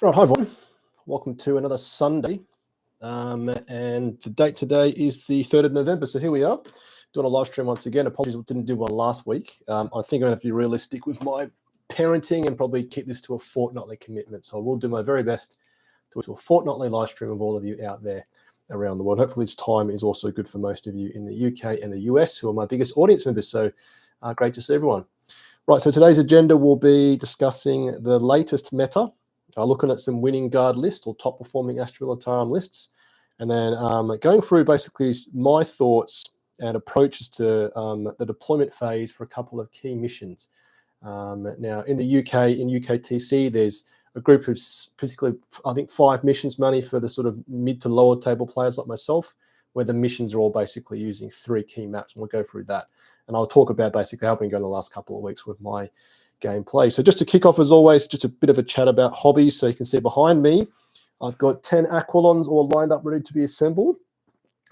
Right, hi everyone. Welcome to another Sunday. And the date today is the 3rd of November. So here we are doing a live stream once again. Apologies, we didn't do one last week. I think I'm going to have to be realistic with my parenting and probably keep this to a fortnightly commitment. So I will do my very best to do a fortnightly live stream of all of you out there around the world. Hopefully this time is also good for most of you in the UK and the US, who are my biggest audience members. So great to see everyone. Right, so today's agenda will be discussing the latest meta, looking at some winning guard lists or top performing Astra Militarum lists, and then going through basically my thoughts and approaches to the deployment phase for a couple of key missions. Now in the UK, in UKTC, there's a group of particularly, I think, 5 missions money for the sort of mid to lower table players like myself, where the missions are all basically using 3 key maps, and we'll go through that. And I'll talk about basically how I've been going the last couple of weeks with my gameplay. So just to kick off, as always, just a bit of a chat about hobbies. So you can see behind me, I've got 10 Aquilons all lined up ready to be assembled.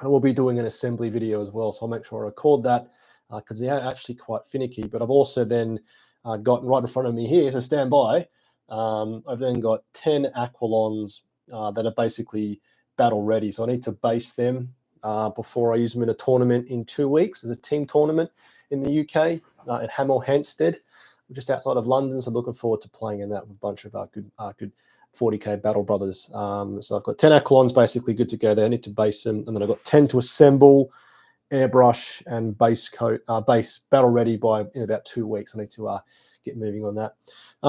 And we'll be doing an assembly video as well. So I'll make sure I record that because they are actually quite finicky. But I've also then got right in front of me here, so stand by. I've then got 10 Aquilons that are basically battle ready. So I need to base them before I use them in a tournament in 2 weeks. There's a team tournament in the UK at Hemel Hempstead, just outside of London. So looking forward to playing in that with a bunch of good 40k battle brothers. So I've got 10 Aquilons basically good to go there. I need to base them, and then I've got 10 to assemble, airbrush, and base coat, base battle ready by in about 2 weeks. I need to get moving on that.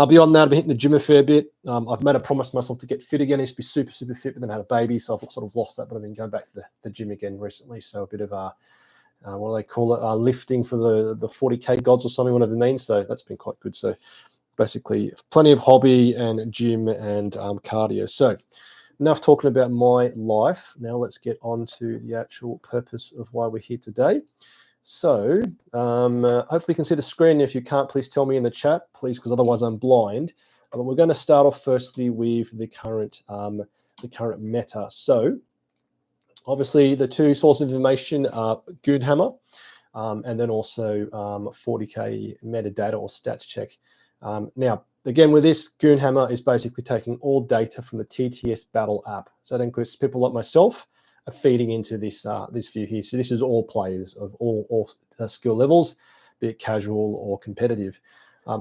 Beyond that, I've been hitting the gym a fair bit. I've made a promise to myself to get fit again. I used to be super fit, but then I had a baby, so I've sort of lost that. But I've been going back to the gym again recently. So a bit of what do they call it? Lifting for the 40k gods or something, whatever it means. So that's been quite good. So basically, plenty of hobby and gym and cardio. So enough talking about my life. Now let's get on to the actual purpose of why we're here today. So hopefully you can see the screen. If you can't, please tell me in the chat, please, because otherwise I'm blind. But we're going to start off firstly with the current meta. So obviously the 2 sources of information are Warhammer and then also 40k metadata or stats check. Now, again, with this, Warhammer is basically taking all data from the TTS battle app. So that includes people like myself are feeding into this view here. So this is all players of all skill levels, be it casual or competitive.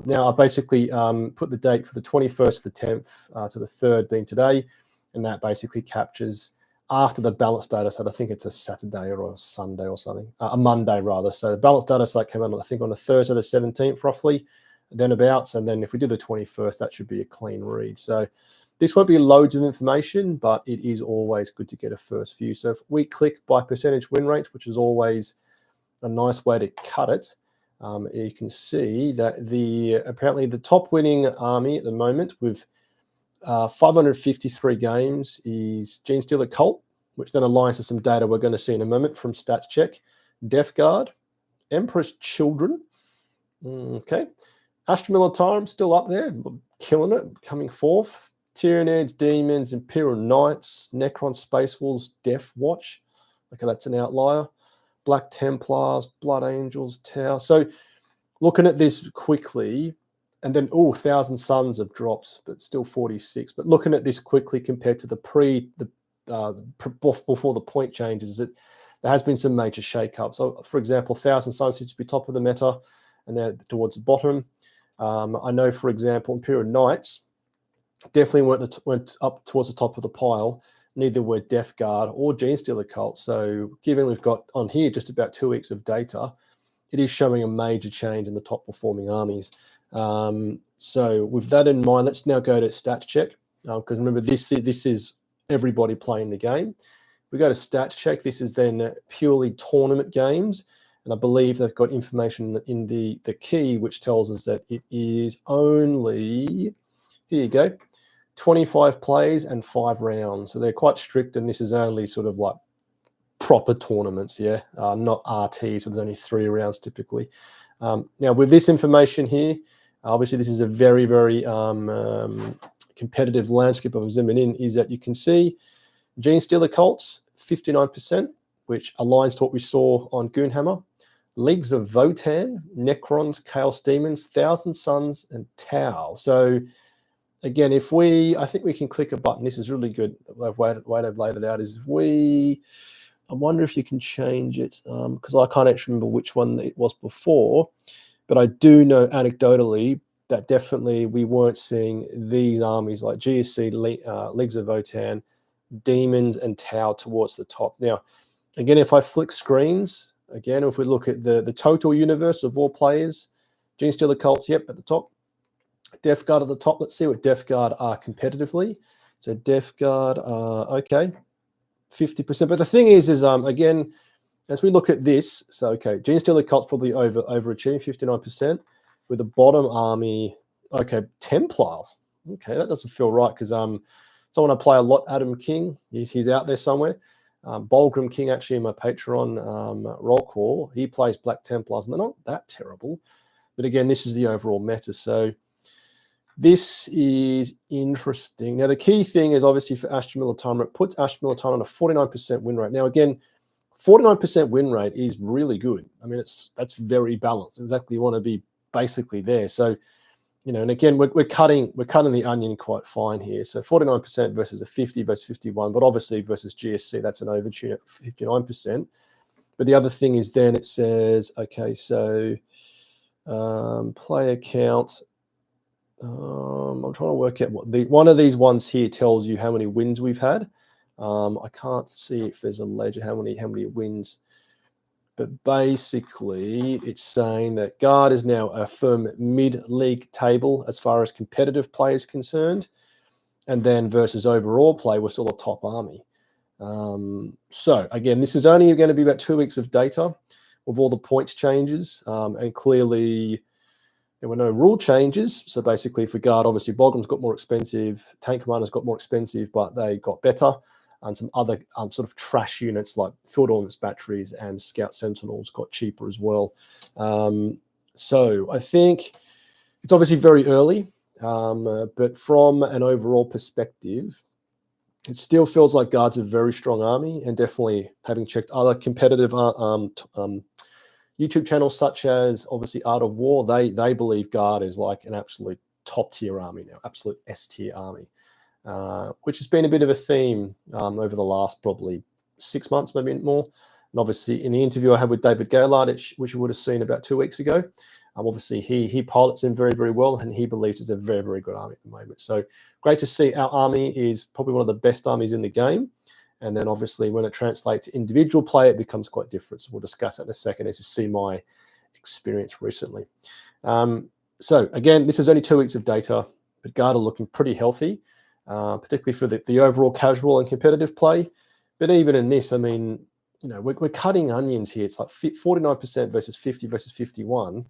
Now, I basically put the date for the 21st to the 10th to the 3rd being today, and that basically captures after the balance data set. I think it's a Saturday or a Sunday or something, a Monday rather. So the balance data set came out, I think, on a Thursday the 17th roughly, then abouts, and then if we do the 21st, that should be a clean read. So this won't be loads of information, but it is always good to get a first view. So if we click by percentage win rate, which is always a nice way to cut it, you can see that apparently the top winning army at the moment with 553 games is Genestealer Cult, which then aligns to some data we're going to see in a moment from Stats Check, Death Guard, Emperor's Children, okay, Astra Militarum still up there, killing it, coming fourth. Tyranids, Demons, Imperial Knights, Necron Space Wolves, Death Watch. Okay, that's an outlier. Black Templars, Blood Angels, Tau. So looking at this quickly, and then, 1,000 Suns of drops, but still 46. But looking at this quickly compared to before the point changes, there has been some major shake-ups. So, for example, 1,000 Suns seems to be top of the meta, and they're towards the bottom. I know, for example, Imperial Knights definitely went up towards the top of the pile. Neither were Death Guard or Genestealer Cult. So given we've got on here just about 2 weeks of data, it is showing a major change in the top performing armies. So with that in mind, let's now go to Stats Check. Because remember, this is everybody playing the game. We go to Stats Check. This is then purely tournament games. And I believe they've got information in the key, which tells us that it is only, here you go, 25 plays and 5 rounds. So they're quite strict, and this is only sort of like proper tournaments, yeah, not RTs, where there's only 3 rounds typically. Now, with this information here, obviously this is a very, very competitive landscape of zooming in, is that you can see Genestealer Cults, 59%, which aligns to what we saw on Goonhammer. Leagues of Votan, Necrons, Chaos Demons, 1,000 Suns, and Tau. So again, if we, I think we can click a button. This is really good. The way they've laid it out is I wonder if you can change it because I can't actually remember which one it was before, but I do know anecdotally that definitely we weren't seeing these armies like GSC, Leagues of Votan, Demons, and Tau towards the top. Now, again, if I flick screens, again, if we look at the total universe of all players, Genestealer Cults, yep, at the top. Death Guard at the top. Let's see what Death Guard are competitively. So Death Guard, okay, 50%. But the thing is again, as we look at this, so okay, Genestealer Cult's probably overachieving 59%, with the bottom army, okay, Templars. Okay, that doesn't feel right because someone I play a lot, Adam King, he's out there somewhere. Bulgrim King, actually, in my Patreon roll call, he plays Black Templars, and they're not that terrible. But again, this is the overall meta. So this is interesting. Now, the key thing is obviously for Astra Militarum, it puts Astra Militarum on a 49% win rate. Now, again, 49% win rate is really good. I mean, that's very balanced. Exactly, you want to be basically there. So, you know, and again, we're cutting the onion quite fine here. So 49% versus a 50 versus 51, but obviously versus GSC, that's an overtune at 59%. But the other thing is then it says, okay, so player count. I'm trying to work out what one of these ones here tells you how many wins we've had. I can't see if there's a ledger how many wins, but basically it's saying that Guard is now a firm mid-league table as far as competitive play is concerned, and then versus overall play, we're still a top army. So again, this is only going to be about 2 weeks of data with all the points changes, and clearly there were no rule changes. So basically for Guard, obviously Bogram's got more expensive, Tank Commanders got more expensive, but they got better. And some other sort of trash units like Field Ordnance Batteries and Scout Sentinels got cheaper as well. So I think it's obviously very early, but from an overall perspective, it still feels like Guard's a very strong army, and definitely having checked other competitive YouTube channels such as obviously Art of War, they believe Guard is like an absolute top tier army now, absolute S tier army, which has been a bit of a theme over the last probably 6 months, maybe more. And obviously in the interview I had with David Gaylard, which you would have seen about 2 weeks ago, obviously he pilots him very, very well, and he believes it's a very, very good army at the moment. So great to see. Our army is probably one of the best armies in the game. And then obviously when it translates to individual play, it becomes quite different. So we'll discuss that in a second as you see my experience recently. So again, this is only 2 weeks of data, but Guard are looking pretty healthy, particularly for the overall casual and competitive play. But even in this, I mean, you know, we're cutting onions here. It's like 49% versus 50 versus 51.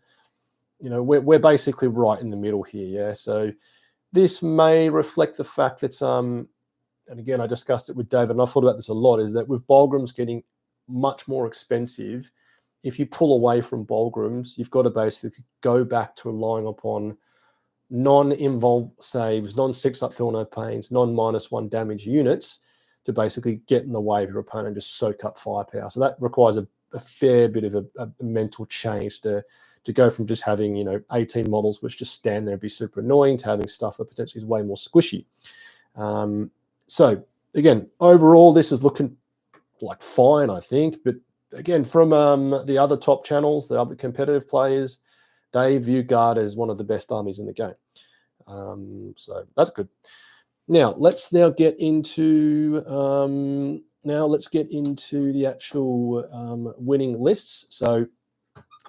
You know, we're basically right in the middle here, yeah? So this may reflect the fact that and again, I discussed it with David, and I've thought about this a lot, is that with Bulgrams getting much more expensive, if you pull away from Bulgrams, you've got to basically go back to relying upon non-involved saves, non-6-up feel no pains, non-1 damage units to basically get in the way of your opponent and just soak up firepower. So that requires a fair bit of a mental change to go from just having, you know, 18 models which just stand there and be super annoying to having stuff that potentially is way more squishy. So again, overall, this is looking like fine, I think. But again, from the other top channels, the other competitive players, they view Guard as one of the best armies in the game. So that's good. Now let's get into the actual winning lists. So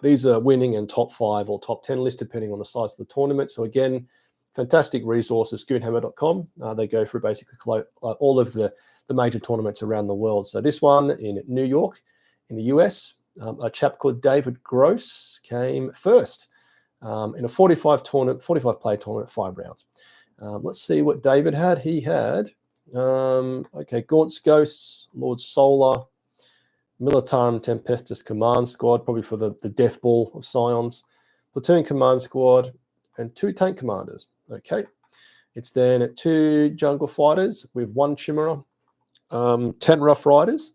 these are winning and top 5 or top 10 lists, depending on the size of the tournament. So again, fantastic resources, goonhammer.com. They go through basically all of the major tournaments around the world. So this one in New York, in the US, a chap called David Gross came first in a 45 player tournament, 5 rounds. Let's see what David had. He had, Gaunt's Ghosts, Lord Solar, Militarum Tempestus Command Squad, probably for the Death Ball of Scions, Platoon Command Squad, and 2 Tank Commanders. Okay. It's then 2 Jungle Fighters with 1 Chimera, 10 Rough Riders,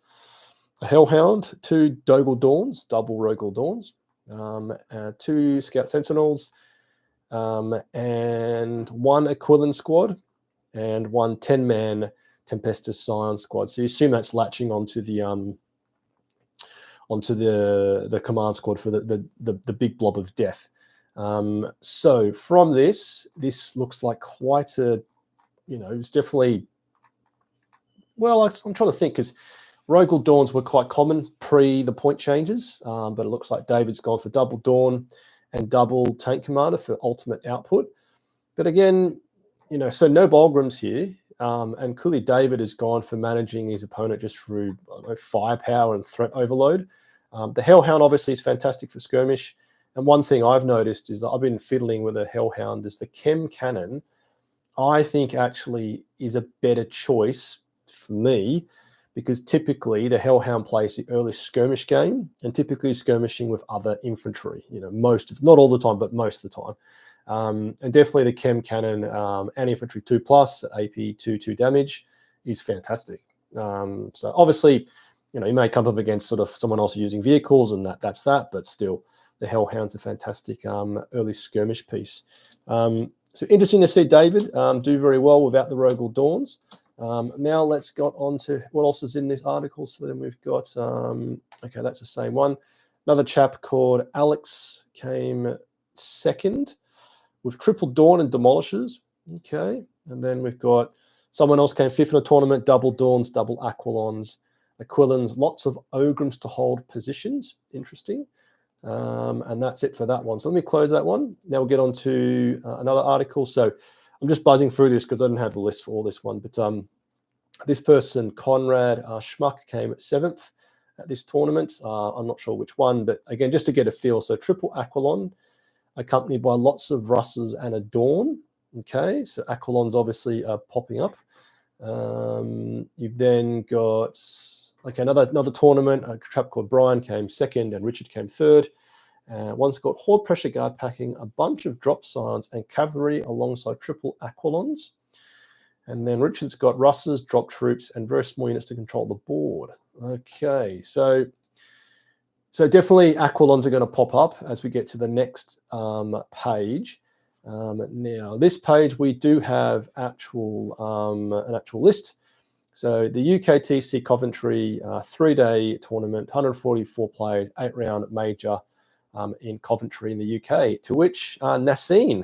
a Hellhound, 2 Doggle Dawns, double Rogel Dawns, 2 Scout Sentinels, and 1 Aquilin squad, and 1 10-man Tempestus Scion squad. So you assume that's latching onto the command squad for the big blob of death. So from this looks like quite a, it's definitely, well, I'm trying to think, because Rogal Dawns were quite common pre the point changes, but it looks like David's gone for double Dawn and double Tank Commander for ultimate output. But again, so no Bolgrams here, and clearly David has gone for managing his opponent just through firepower and threat overload. The Hellhound obviously is fantastic for skirmish, and one thing I've noticed is I've been fiddling with a Hellhound is the Chem Cannon. I think actually is a better choice for me, because typically the Hellhound plays the early skirmish game, and typically skirmishing with other infantry, not all the time, but most of the time. And definitely the Chem Cannon and Infantry 2+, AP 2 damage is fantastic. So obviously, you may come up against sort of someone else using vehicles, and that's that, but still, the Hellhound's a fantastic early skirmish piece. So interesting to see David do very well without the Rogal Dawns. Now let's go on to what else is in this article. So then we've got, okay, that's the same one. Another chap called Alex came second with triple Dawn and Demolishers. Okay, and then we've got someone else came fifth in a tournament, double Dawns, double Aquilons, lots of Ograms to hold positions. Interesting. And that's it for that one. So let me close that one. Now we'll get on to another article. So I'm just buzzing through this because I didn't have the list for all this one. But this person, Conrad Schmuck, came at 7th at this tournament. I'm not sure which one, but again, just to get a feel. So triple Aquilon, accompanied by lots of Russes and a Dawn. Okay, so Aquilon's obviously popping up. You've then got, okay, another tournament. A chap called Brian came second and Richard came third. One's got Horde Pressure Guard packing a bunch of drop scions and cavalry alongside triple Aquilons. And then Richard's got Russes, drop troops, and very small units to control the board. Okay, so definitely Aquilons are going to pop up as we get to the next page. Now, this page we do have an actual list. So the UKTC Coventry 3-day tournament, 144 players, 8-round major in Coventry in the UK, to which Nassine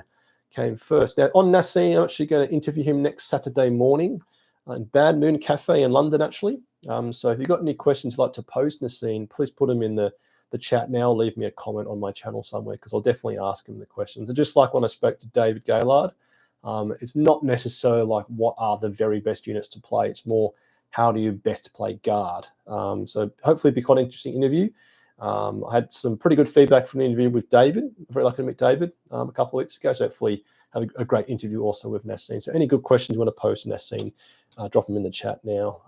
came first. Now, on Nassine, I'm actually going to interview him next Saturday morning in Bad Moon Cafe in London, actually. So if you've got any questions you'd like to pose Nassine, please put them in the chat now. Leave me a comment on my channel somewhere, because I'll definitely ask him the questions. And just like when I spoke to David Gaylard, it's not necessarily like what are the very best units to play. It's more how do you best play guard. So hopefully it'll be quite an interesting interview. I had some pretty good feedback from the interview with David. I'm very lucky to meet David a couple of weeks ago. So hopefully have a great interview also with Nassine. So any good questions you want to post to Nassine, drop them in the chat now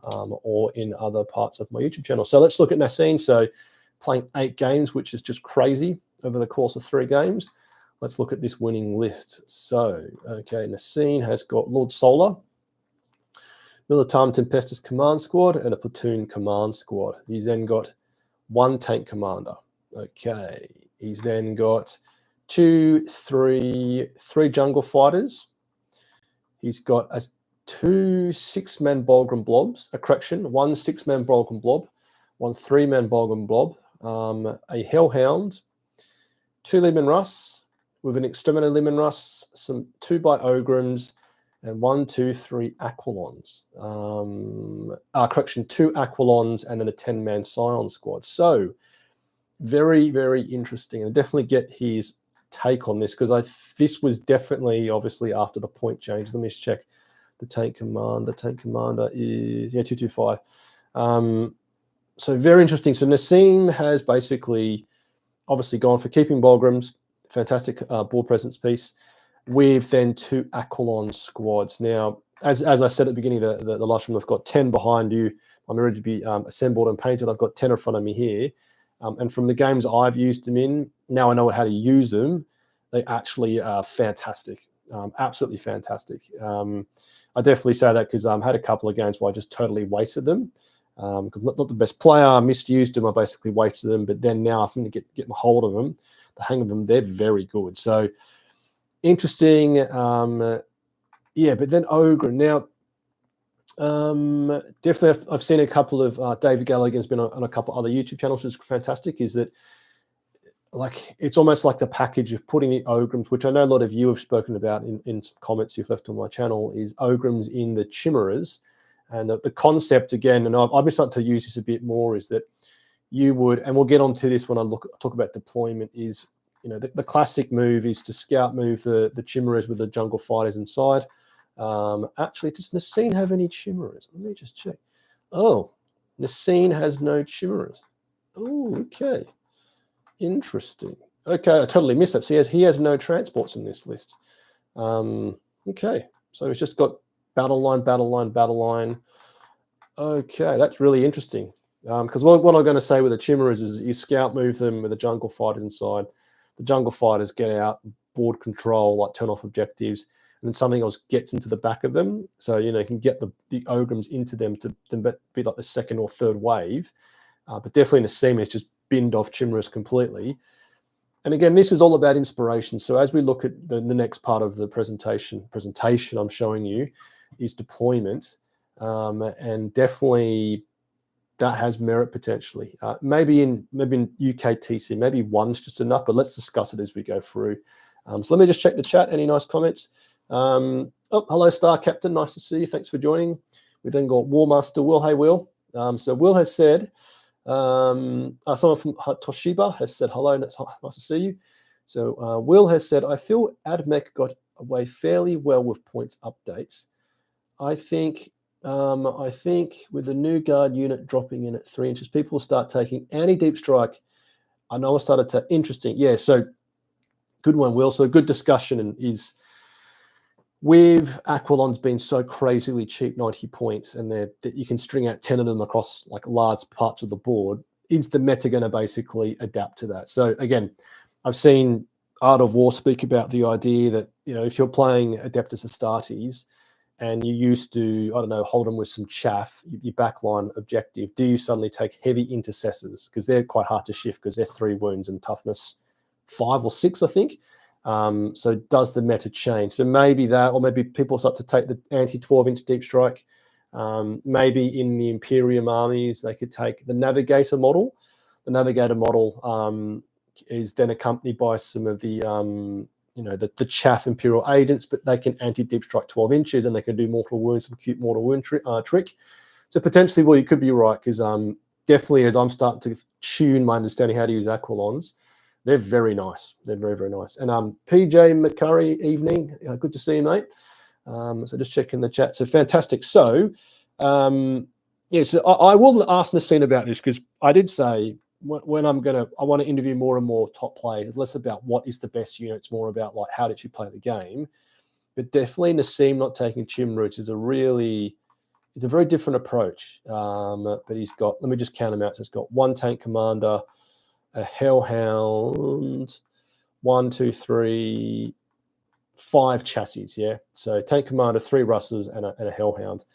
or in other parts of my YouTube channel. So let's look at Nassine. So playing 8 games, which is just crazy over the course of 3 games. Let's look at this winning list. So, okay, Nassine has got Lord Solar, Militarum Tempestus Command Squad, and a Platoon Command Squad. He's then got 1 Tank Commander. Okay, he's then got 3 Jungle Fighters. He's got 2 6-man Bolgram Blobs, 1 6-man Bolgram Blob, 1 3-man Bolgram Blob, a Hellhound, 2 Leman Russ, with an Exterminator Leman Russ, some 2 by Ograms, and 1, 2, 3 Aquilons. 2 Aquilons, and then a 10-man Scion squad. So very, very interesting. And definitely get his take on this, because this was definitely obviously after the point change. Let me just check the Tank Commander. Tank Commander is 225. So very interesting. So Nassine has basically obviously gone for keeping Bolgrams, fantastic board presence piece, with then 2 Aquilon squads. Now, as I said at the beginning of the live stream, I've got 10 behind you. I'm ready to be assembled and painted. I've got 10 in front of me here. And from the games I've used them in, now I know how to use them. They actually are fantastic, absolutely fantastic. I definitely say that because I had a couple of games where I just totally wasted them. Not the best player, I misused them, I basically wasted them, but then now I think to get my hold of them, the hang of them, they're very good. So interesting. Yeah, but then Ogre. Now, definitely I've seen a couple of David Gallagher's been on a couple other YouTube channels, which is fantastic, is that like it's almost like the package of putting the Ogrims, which I know a lot of you have spoken about in some comments you've left on my channel, is Ogrims in the Chimeras. And the concept, again, and I've been starting to use this a bit more, is that you would, and we'll get onto this when I talk about deployment, is, you know, the classic move is to scout move the Chimeras with the jungle fighters inside. Actually, does Nascene have any Chimeras? Let me just check. Oh, Nascene has no Chimeras. Oh, okay. Interesting. Okay, I totally missed that. So he has no transports in this list. Okay, so he's just got battle line, battle line, battle line. Okay, that's really interesting. Because what I'm going to say with the Chimeras is you scout move them with the jungle fighters inside. The jungle fighters get out, board control, like turn off objectives, and then something else gets into the back of them. So, you know, you can get the Ogrims into them to be like the second or third wave. But definitely in the seam, it's just binned off Chimeras completely. And again, this is all about inspiration. So as we look at the next part of the presentation I'm showing you is deployment. And definitely that has merit potentially. Maybe in UK TC, maybe one's just enough, but let's discuss it as we go through. So let me just check the chat. Any nice comments? Oh, hello, Star Captain. Nice to see you. Thanks for joining. We then got Warmaster Will. Hey, Will. So Will has said, someone from Toshiba has said hello, and it's nice to see you. So Will has said, I feel AdMech got away fairly well with points updates. I think with the new guard unit dropping in at 3 inches, people will start taking anti-deep strike. I know I started to interesting. Yeah, so good one, Will. So good discussion, and is with Aquilons being so crazily cheap, 90 points, and that you can string out 10 of them across like large parts of the board, is the meta going to basically adapt to that? So again, I've seen Art of War speak about the idea that, you know, if you're playing Adeptus Astartes and you used to, I don't know, hold them with some chaff, your backline objective, do you suddenly take heavy intercessors? Because they're quite hard to shift because they're 3 wounds and toughness 5 or 6, I think. So does the meta change? So maybe that, or maybe people start to take the anti-12-inch deep strike. Maybe in the Imperium armies, they could take the Navigator model. The Navigator model is then accompanied by some of the, you know, the chaff Imperial agents, but they can anti-deep strike 12 inches, and they can do mortal wounds, some cute mortal wound trick. So potentially, well, you could be right, because definitely as I'm starting to tune my understanding how to use Aquilons, they're very nice. They're very, very nice. And PJ McCurry, evening. Good to see you, mate. So just checking the chat. So fantastic. So, yeah, so I will ask Nascene about this, because I did say when I want to interview more and more top players, less about what is the best unit. It's more about like, how did you play the game? But definitely Nascene not taking Chimera is it's a very different approach. But he's got, let me just count them out. So he's got 1 tank commander, a Hellhound, 1, 2, 3, 5 chassis, yeah. So tank commander, 3 Russes, and a Hellhound.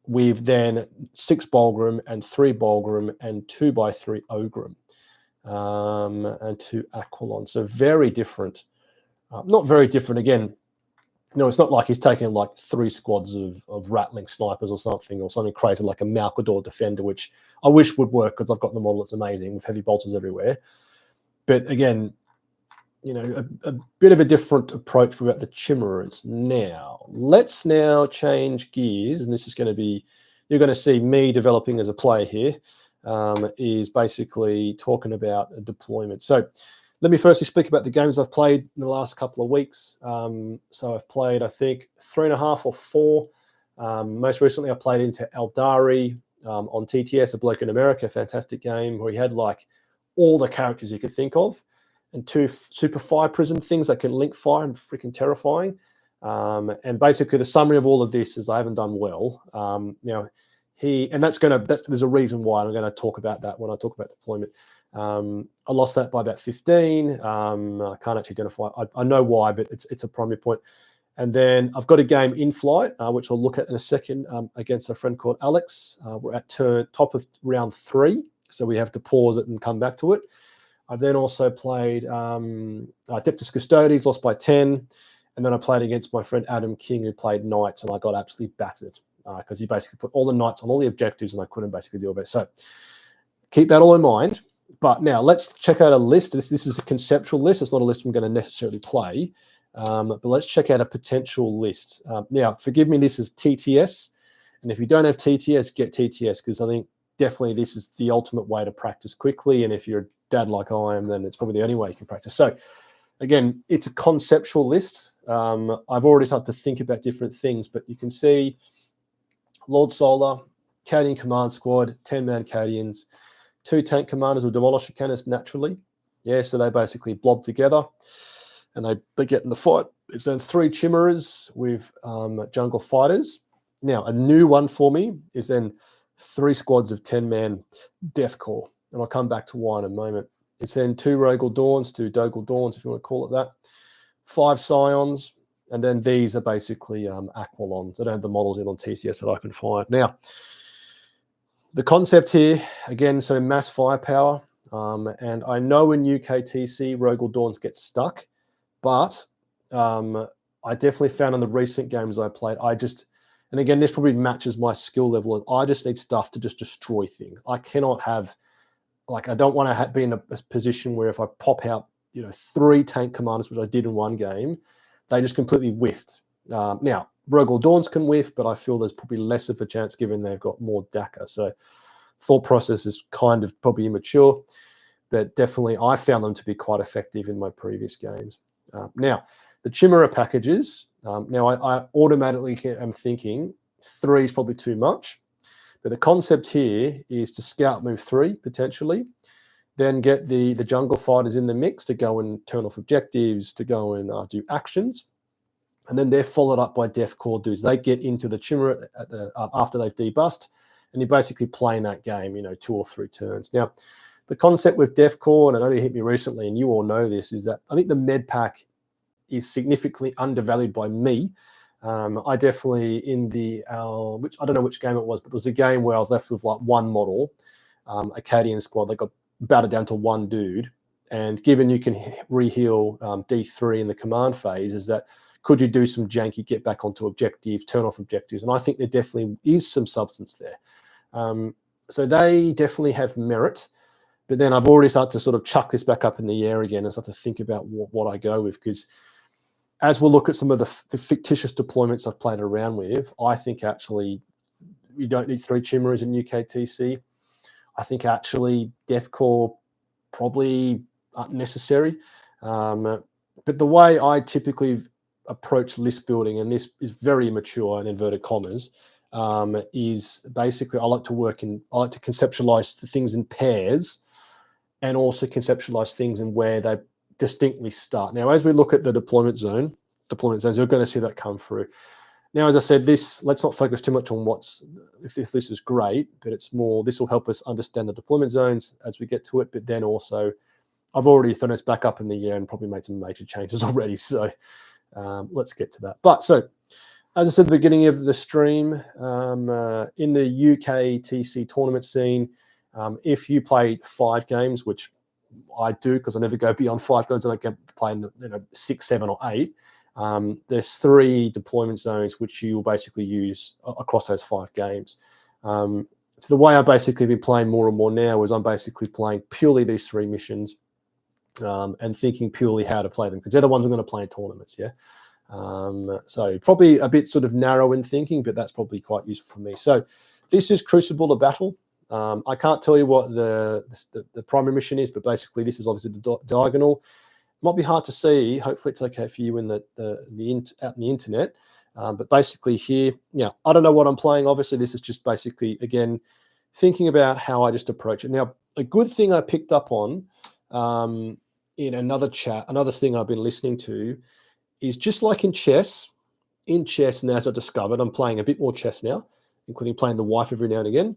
We've then 6 Bulgrim and 3 Bulgrim and 2x3 Ogrim, and 2 Aquilon. So very different. Not very different again. No, it's not like he's taking like 3 squads of rattling snipers or something crazy like a Malkador defender, which I wish would work because I've got the model. It's amazing with heavy bolters everywhere. But again, you know, a bit of a different approach about the Chimeras. Now, let's now change gears, and this is going to be, you're going to see me developing as a player here, is basically talking about a deployment. So let me firstly speak about the games I've played in the last couple of weeks. So I've played, I think, 3.5 or 4. Most recently, I played into Eldari on TTS, A Bloke in America, fantastic game where he had like all the characters you could think of, and 2 super fire prism things that can link fire and freaking terrifying. And basically, the summary of all of this is I haven't done well. Now, there's a reason why. I'm going to talk about that when I talk about deployment. I lost that by about 15. I can't actually identify. I know why, but it's a primary point. And then I've got a game in flight, which I'll look at in a second, against a friend called Alex. We're at top of round 3, so we have to pause it and come back to it. I've then also played Adeptus Custodes, lost by 10. And then I played against my friend Adam King, who played Knights, and I got absolutely battered because he basically put all the Knights on all the objectives, and I couldn't basically deal with it. So keep that all in mind. But now let's check out a list. This is a conceptual list. It's not a list I'm going to necessarily play. But let's check out a potential list. Now, forgive me, this is TTS. And if you don't have TTS, get TTS, because I think definitely this is the ultimate way to practice quickly. And if you're a dad like I am, then it's probably the only way you can practice. So again, it's a conceptual list. I've already started to think about different things, but you can see Lord Solar, Cadian Command Squad, 10-man Cadians, 2 tank commanders with Demolisher cannons naturally. Yeah, so they basically blob together and they get in the fight. It's then 3 Chimeras with jungle fighters. Now, a new one for me is then 3 squads of 10-man Death Corps. And I'll come back to why in a moment. It's then 2 Rogal Dawns, 2 Dogal Dawns, if you want to call it that. 5 Scions. And then these are basically Aquilons. I don't have the models in on TCS that I can find. Now, the concept here, again, so mass firepower. And I know in UKTC, Rogal Dawns get stuck. But I definitely found in the recent games I played, and again, this probably matches my skill level. I just need stuff to just destroy things. I cannot have, I don't want to be in a position where if I pop out, 3 tank commanders, which I did in one game, they just completely whiffed. Now, Rogal Dawns can whiff, but I feel there's probably less of a chance given they've got more DACA. So thought process is kind of probably immature, but definitely I found them to be quite effective in my previous games. Now, the Chimera packages, now I automatically am thinking 3 is probably too much, but the concept here is to scout move 3 potentially, then get the jungle fighters in the mix to go and turn off objectives, to go and do actions, and then they're followed up by Death Corps dudes. They get into the Chimera after they've debussed, and you're basically playing that game, 2 or 3 turns. Now, the concept with Death Corps, and I know you hit me recently, and you all know this, is that I think the med pack is significantly undervalued by me. I definitely which I don't know which game it was, but there was a game where I was left with one model, a Cadian squad. They got battered down to 1 dude, and given you can reheal D3 in the command phase, is that could you do some janky, get back onto objectives, turn off objectives? And I think there definitely is some substance there. So they definitely have merit. But then I've already started to sort of chuck this back up in the air again and start to think about what I go with, because as we'll look at some of the fictitious deployments I've played around with, I think actually you don't need 3 Chimeras in UKTC. I think actually Death Corps probably aren't necessary. But the way I typically approach list building, and this is very immature in inverted commas, is basically I like to conceptualize the things in pairs and also conceptualize things in where they distinctly start. Now, as we look at the deployment zones, you're going to see that come through. Now, as I said, let's not focus too much on if this is great, but it's more, this will help us understand the deployment zones as we get to it. But then also, I've already thrown us back up in the air and probably made some major changes already. So let's get to that. But so, as I said at the beginning of the stream, in the UK TC tournament scene, if you play 5 games, which I do because I never go beyond 5 games, and I get playing 6, 7, or 8. There's 3 deployment zones which you will basically use across those 5 games. So the way I've basically been playing more and more now is I'm basically playing purely these 3 missions and thinking purely how to play them, because they're the ones I'm going to play in tournaments. Yeah. So probably a bit sort of narrow in thinking, but that's probably quite useful for me. So this is Crucible of Battle. I can't tell you what the primary mission is, but basically this is obviously the diagonal. Might be hard to see. Hopefully it's okay for you in out in the internet. But basically here, I don't know what I'm playing. Obviously, this is just basically, again, thinking about how I just approach it. Now, a good thing I picked up on in another chat, another thing I've been listening to, is just like in chess, and as I discovered, I'm playing a bit more chess now, including playing the wife every now and again,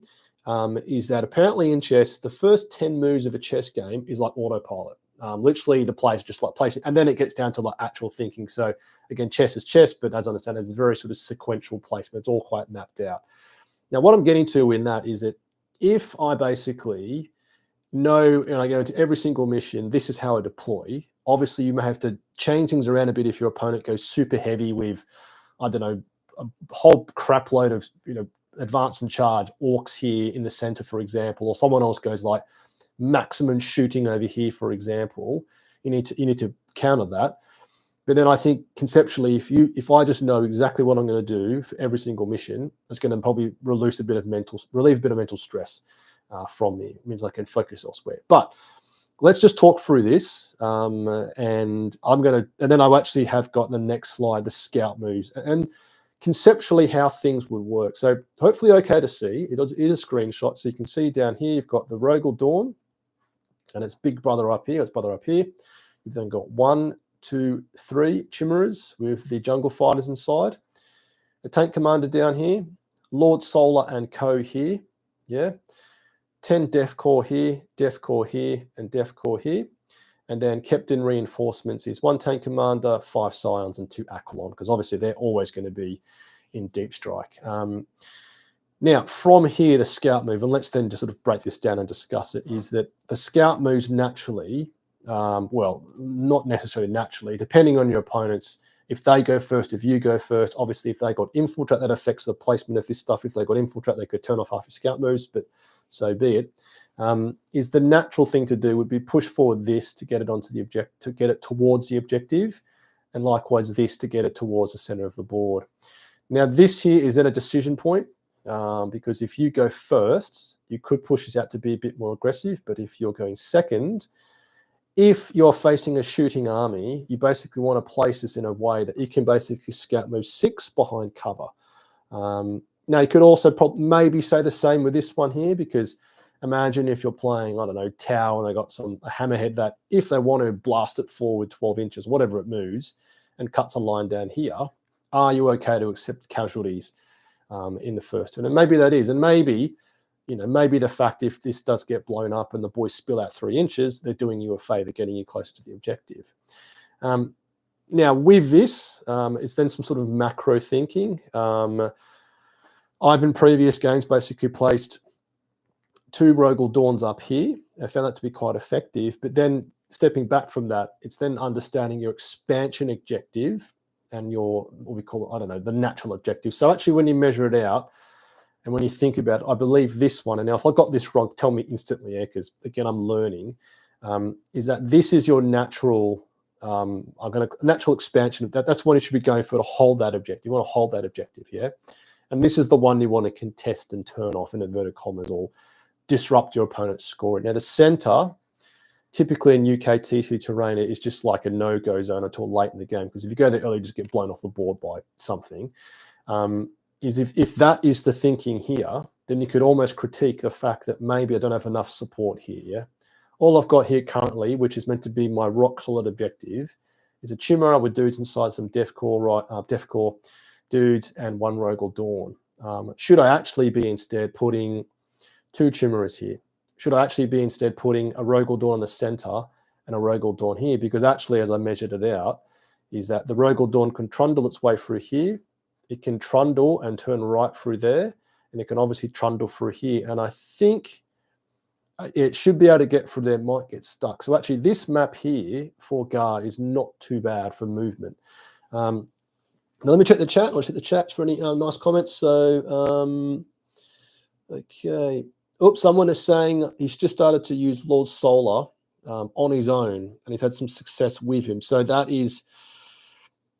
is that apparently in chess, the first 10 moves of a chess game is like autopilot. Literally the players just like placing, and then it gets down to like actual thinking. So again, chess is chess, but as I understand, it's a very sort of sequential placement. It's all quite mapped out. Now, what I'm getting to in that is that if I basically know, and I go into every single mission, this is how I deploy. Obviously, you may have to change things around a bit if your opponent goes super heavy with, I don't know, a whole crap load of, advance and charge orcs here in the center, for example, or someone else goes like maximum shooting over here, for example. You need to counter that. But then I think conceptually, if I just know exactly what I'm going to do for every single mission, it's going to probably relieve a bit of mental stress from me. It means I can focus elsewhere. But let's just talk through this, and then I actually have got the next slide, the scout moves, and conceptually how things would work. So hopefully okay to see. It is a screenshot, so you can see down here you've got the Rogal Dawn, and its big brother up here. Its brother up here. You've then got 1, 2, 3 chimeras with the jungle fighters inside. The tank commander down here, Lord Solar and Co here. Yeah. 10 Def Corps here, Def Corps here, and Def Corps here. And then kept in reinforcements is 1 tank commander, 5 scions, and 2 Aquilon, because obviously they're always going to be in deep strike. Now, from here, the scout move, and let's then just sort of break this down and discuss it, is that the scout moves naturally, well, not necessarily naturally, depending on your opponents. If they go first, if you go first, obviously if they got infiltrate, that affects the placement of this stuff. If they got infiltrate, they could turn off half your scout moves, but so be it. Is the natural thing to do would be push forward this to get it onto the object, to get it towards the objective, and likewise this to get it towards the center of the board. Now this here is then a decision point, because if you go first, you could push this out to be a bit more aggressive, but if you're going second, if you're facing a shooting army, you basically want to place this in a way that you can basically scout move 6 behind cover. Now, you could also maybe say the same with this one here, because imagine if you're playing, I don't know, Tau, and they got a hammerhead that if they want to blast it forward 12 inches, whatever it moves, and cuts a line down here, are you okay to accept casualties in the first turn? And maybe that is, and maybe, maybe the fact if this does get blown up and the boys spill out 3 inches, they're doing you a favor, getting you closer to the objective. Now, with this, it's then some sort of macro thinking. I've in previous games basically placed 2 Rogal Dawns up here. I found that to be quite effective. But then stepping back from that, it's then understanding your expansion objective and your, what we call it, I don't know, the natural objective. So actually when you measure it out and when you think about it, I believe this one, and now if I got this wrong, tell me instantly, because again, I'm learning, is that this is your natural, natural expansion. That's what you should be going for, to hold that objective. You want to hold that objective, yeah? And this is the one you want to contest and turn off in inverted commas, or disrupt your opponent's scoring. Now, the center, typically in UK T2 terrain, is just like a no-go zone until late in the game, because if you go there early, you just get blown off the board by something. If that is the thinking here, then you could almost critique the fact that maybe I don't have enough support here, yeah? All I've got here currently, which is meant to be my rock-solid objective, is a Chimera with dudes inside some Def Corps dudes and 1 Rogal Dawn. Should I actually be instead putting 2 Chimeras here? Should I actually be instead putting a Rogal Dawn in the center and a Rogal Dawn here? Because actually, as I measured it out, is that the Rogal Dawn can trundle its way through here. It can trundle and turn right through there. And it can obviously trundle through here. And I think it should be able to get through there, might get stuck. So actually, this map here for guard is not too bad for movement. Now let me check the chat. I'll check the chat for any nice comments. So, okay. Oops, someone is saying he's just started to use Lord Solar on his own, and he's had some success with him. So that is,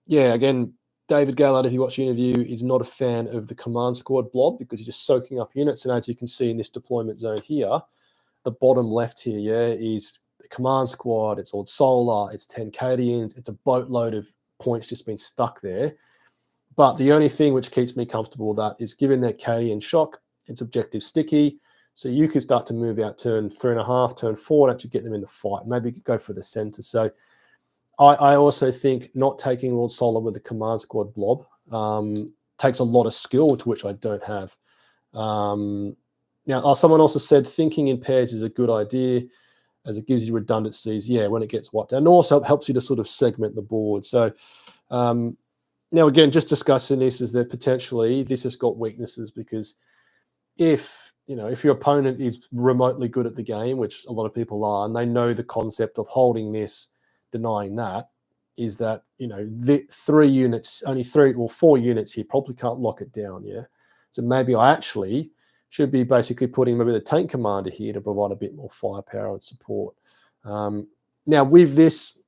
yeah, again, David Gallard, if you watch the interview, is not a fan of the command squad blob because he's just soaking up units. And as you can see in this deployment zone here, the bottom left here, yeah, is the command squad. It's Lord Solar. It's 10 Cadians. It's a boatload of points just been stuck there. But the only thing which keeps me comfortable with that is given that Cadian shock, it's objective sticky. So you could start to move out turn 3.5, turn 4, and actually get them in the fight. Maybe go for the center. So I also think not taking Lord Solar with the command squad blob takes a lot of skill, to which I don't have. Now, someone also said thinking in pairs is a good idea as it gives you redundancies, yeah, when it gets wiped out. And also helps you to sort of segment the board. So now, again, just discussing this is that potentially this has got weaknesses, because if if your opponent is remotely good at the game, which a lot of people are, and they know the concept of holding this, denying that, is that, the 3 units, only 3 or 4 units here probably can't lock it down, yeah? So maybe I actually should be basically putting maybe the tank commander here to provide a bit more firepower and support. Now with this,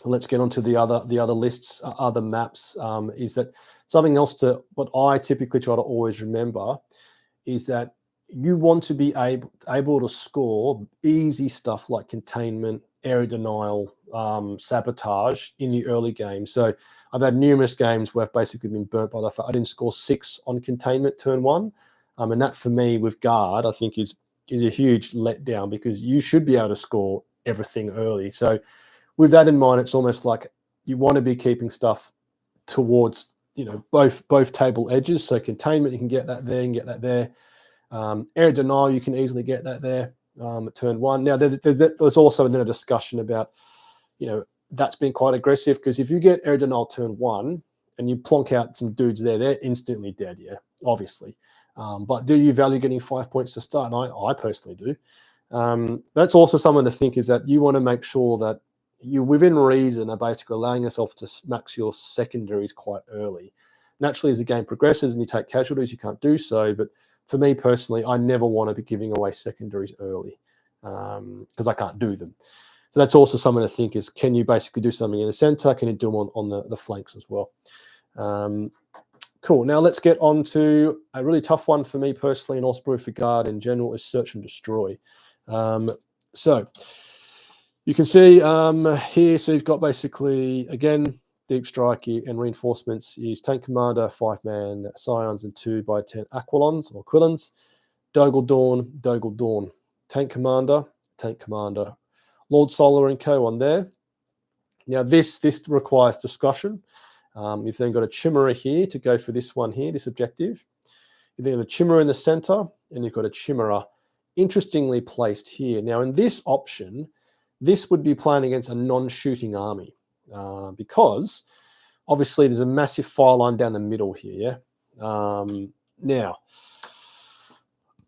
let's get on to the other lists, other maps, is that something else to what I typically try to always remember is that you want to be able to score easy stuff like containment, area denial, sabotage in the early game. So I've had numerous games where I've basically been burnt by the fact I didn't score 6 on containment turn 1. And that for me with guard, I think is a huge letdown, because you should be able to score everything early. So with that in mind, it's almost like you want to be keeping stuff towards, both table edges. So containment, you can get that there, and get that there. Area denial, you can easily get that there at turn 1. Now, there's also then a discussion about, that's been quite aggressive, because if you get area denial turn 1 and you plonk out some dudes there, they're instantly dead, yeah, obviously. But do you value getting 5 points to start? And I personally do. That's also something to think, is that you want to make sure that you, within reason, are basically allowing yourself to max your secondaries quite early. Naturally, as the game progresses and you take casualties, you can't do so. But for me personally, I never want to be giving away secondaries early, because I can't do them. So that's also something to think, is can you basically do something in the center? Can you do them on the flanks as well? Cool. Now let's get on to a really tough one for me personally, and also for guard in general, is search and destroy. So you can see here, so you've got basically, again, deep strike and reinforcements is tank commander, 5-man scions, and 2x10 aquilons or quillons. Doggle Dawn, tank commander, Lord Solar and co on there. Now this requires discussion. You've then got a chimera here to go for this one here, this objective. You've then got a chimera in the center, and you've got a chimera interestingly placed here. Now in this option, this would be playing against a non-shooting army, because obviously there's a massive fire line down the middle here, yeah? Now,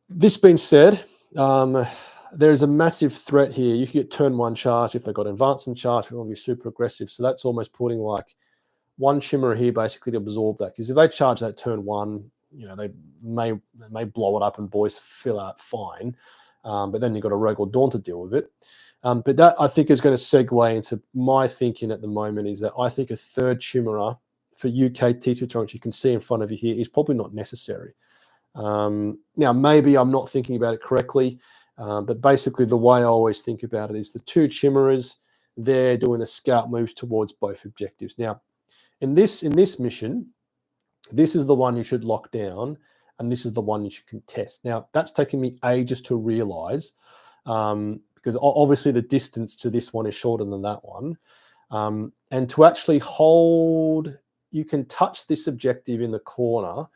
this being said, there is a massive threat here. You can get turn 1 charge if they've got advancing charge, it will be super aggressive. So that's almost putting like 1 chimera here basically to absorb that, because if they charge that turn 1, they may blow it up and boys fill out fine. But then you've got a Rogue or Dawn to deal with it. But that, I think, is going to segue into my thinking at the moment, is that I think a 3rd chimera for UK T2 torrents you can see in front of you here is probably not necessary. Now, maybe I'm not thinking about it correctly, but basically the way I always think about it is the 2 chimeras, they're doing the scout moves towards both objectives. Now, in this mission, this is the one you should lock down, and this is the one you should contest. Now, that's taken me ages to realize, because obviously the distance to this one is shorter than that one. And to actually hold, you can touch this objective in the corner,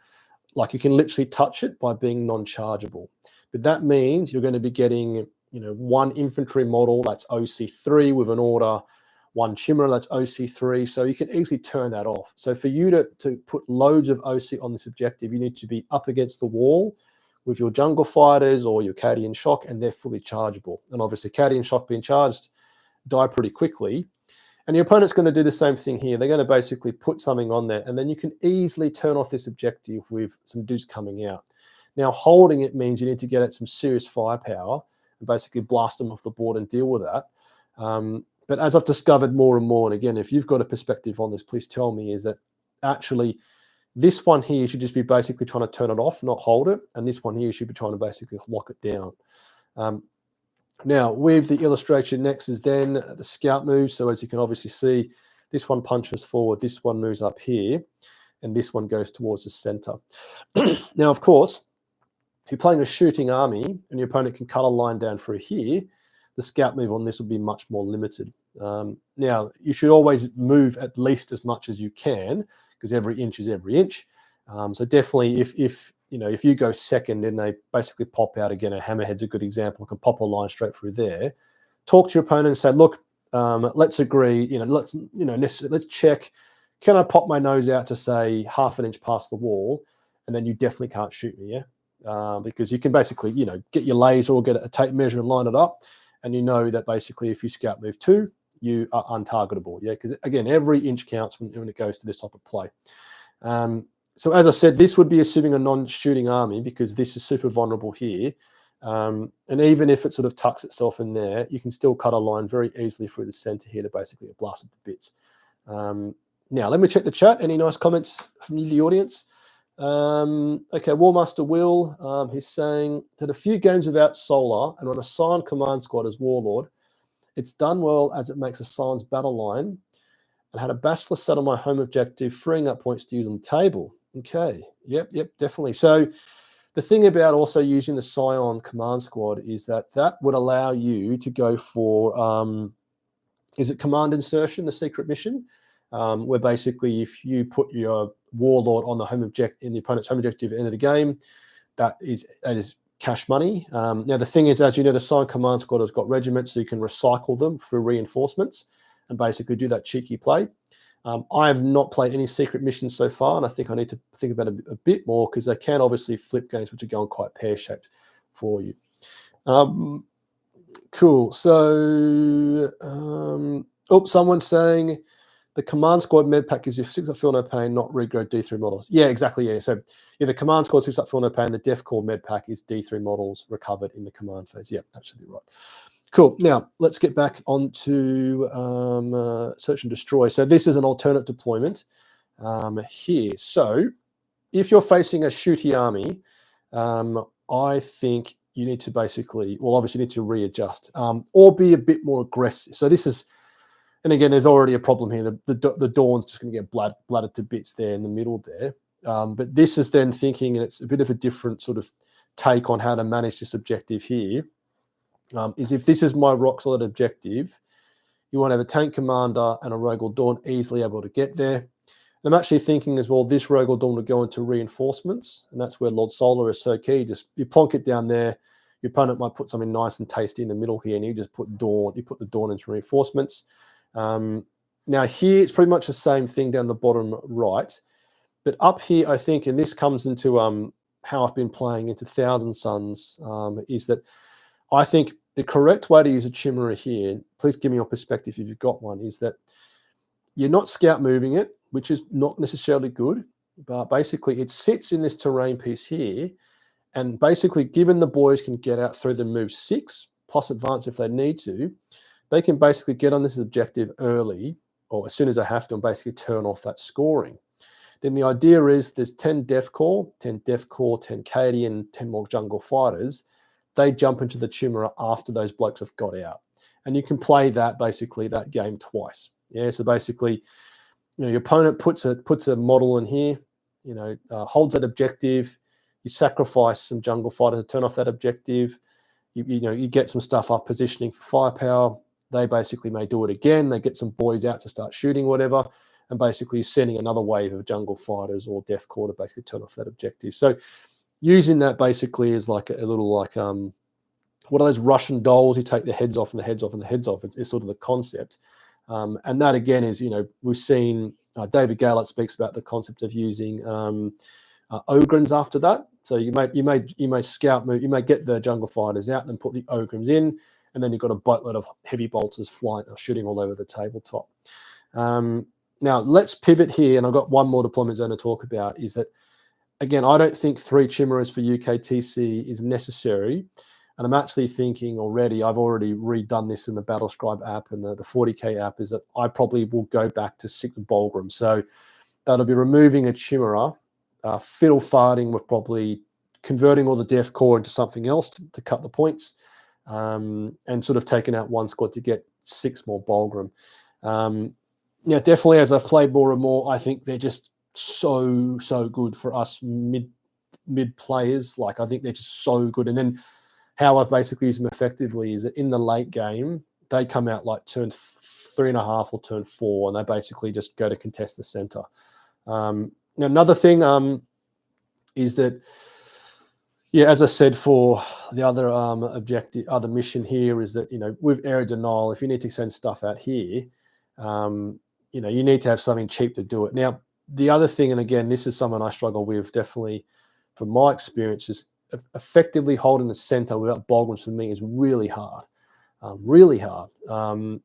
like you can literally touch it by being non-chargeable. But that means you're going to be getting, 1 infantry model that's OC3 with an order, 1 chimera that's OC3, so you can easily turn that off. So for you to put loads of OC on this objective, you need to be up against the wall with your jungle fighters or your Cadian shock, and they're fully chargeable. And obviously Cadian shock being charged, die pretty quickly. And your opponent's going to do the same thing here. They're going to basically put something on there, and then you can easily turn off this objective with some dudes coming out. Now, holding it means you need to get at some serious firepower and basically blast them off the board and deal with that. But as I've discovered more and more, and again, if you've got a perspective on this, please tell me, is that actually this one here, you should just be basically trying to turn it off, not hold it. And this one here, you should be trying to basically lock it down. Now, with the illustration next is then the scout moves. So as you can obviously see, this one punches forward, this one moves up here, and this one goes towards the center. Now, of course, if you're playing a shooting army and your opponent can cut a line down through here, the scout move on this will be much more limited. Now, you should always move at least as much as you can, because every inch is every inch. So definitely, if you go second and they basically pop out again, a hammerhead's a good example, can pop a line straight through there. Talk to your opponent and say, look, let's agree. Let's check. Can I pop my nose out to say 1/2 inch past the wall, and then you definitely can't shoot me? Yeah. because you can basically, get your laser or get a tape measure and line it up, and you know that basically if you scout move 2, you are untargetable. Yeah, because again, every inch counts when it goes to this type of play. So as I said, this would be assuming a non-shooting army, because this is super vulnerable here. And even if it sort of tucks itself in there, you can still cut a line very easily through the center here to basically blast it to bits. Now, let me check the chat. Any nice comments from the audience? Okay, Warmaster Will, he's saying that a few games without Solar and on a Scion command squad as Warlord, it's done well as it makes a Scion's battle line, and had a Basilisk set on my home objective, freeing up points to use on the table. Okay, yep, definitely. So the thing about also using the Scion command squad is that would allow you to go for, is it command insertion, the secret mission, where basically if you put your Warlord on the home objective, in the opponent's home objective at the end of the game, that is cash money. Now the thing is, as you know, the Scion command squad has got regiments, so you can recycle them for reinforcements and basically do that cheeky play. I have not played any secret missions so far, and I think I need to think about it a bit more, because they can obviously flip games which are going quite pear-shaped for you. Cool. So, someone's saying the command squad med pack is if 6 up feel no pain, not regrow D3 models. Yeah, exactly. Yeah. So the command squad 6 up feel no pain. The def core med pack is D3 models recovered in the command phase. Yeah, absolutely right. Cool. Now let's get back onto search and destroy. So this is an alternate deployment here. So if you're facing a shooty army, I think you need to basically, obviously need to readjust or be a bit more aggressive. So this is, and again, there's already a problem here. The Dawn's just going to get bladdered to bits there in the middle there. But this is then thinking, and it's a bit of a different sort of take on how to manage this objective here. Is if this is my rock solid objective, you want to have a tank commander and a Rogue or Dawn easily able to get there. And I'm actually thinking as well, this Rogue or Dawn will go into reinforcements, and that's where Lord Solar is so key. Just you plonk it down there. Your opponent might put something nice and tasty in the middle here, and you just put Dawn. You put the Dawn into reinforcements. Now here it's pretty much the same thing down the bottom right, but up here I think, and this comes into how I've been playing into Thousand Suns, is that I think the correct way to use a Chimera here, please give me your perspective if you've got one, is that you're not scout moving it, which is not necessarily good, but basically it sits in this terrain piece here, and basically given the boys can get out through the move 6, plus advance if they need to, they can basically get on this objective early, or as soon as they have to, and basically turn off that scoring. Then the idea is there's 10 Def Core, 10 Cadian, 10 more jungle fighters. They jump into the Chimera after those blokes have got out. And you can play that, basically, that game twice. Yeah, so basically, your opponent puts a model in here, holds that objective, you sacrifice some jungle fighters to turn off that objective, you get some stuff up positioning for firepower. They basically may do it again. They get some boys out to start shooting, whatever, and basically sending another wave of jungle fighters or Def Core to basically turn off that objective. So using that basically is like a little what are those Russian dolls? You take the heads off and the heads off and the heads off. It's sort of the concept. And that again is, we've seen David Gaylord speaks about the concept of using Ogryns after that. So you may scout move, you may get the jungle fighters out and then put the Ogryns in, and then you've got a boatload of heavy bolters flying or shooting all over the tabletop. Now let's pivot here, and I've got one more deployment zone to talk about. Is that again, I don't think 3 Chimeras for UKTC is necessary. And I'm actually thinking already, I've already redone this in the Battlescribe app and the 40K app, is that I probably will go back to 6 Bulgrim. So that'll be removing a Chimera, fiddle farting with probably converting all the Def Core into something else to cut the points, and sort of taking out 1 squad to get 6 more Bulgrim. Now, definitely as I've played more and more, I think they're just so good for us mid players. Like, I think they're just so good. And then how I've basically used them effectively is that in the late game, they come out like turn 3.5 or turn 4, and they basically just go to contest the center. Now, another thing is that, yeah, as I said, for the other other mission here is that, with area denial, if you need to send stuff out here, you need to have something cheap to do it. Now, the other thing, and again, this is something I struggle with definitely from my experience, is effectively holding the center without Bograms for me is really hard. Really hard.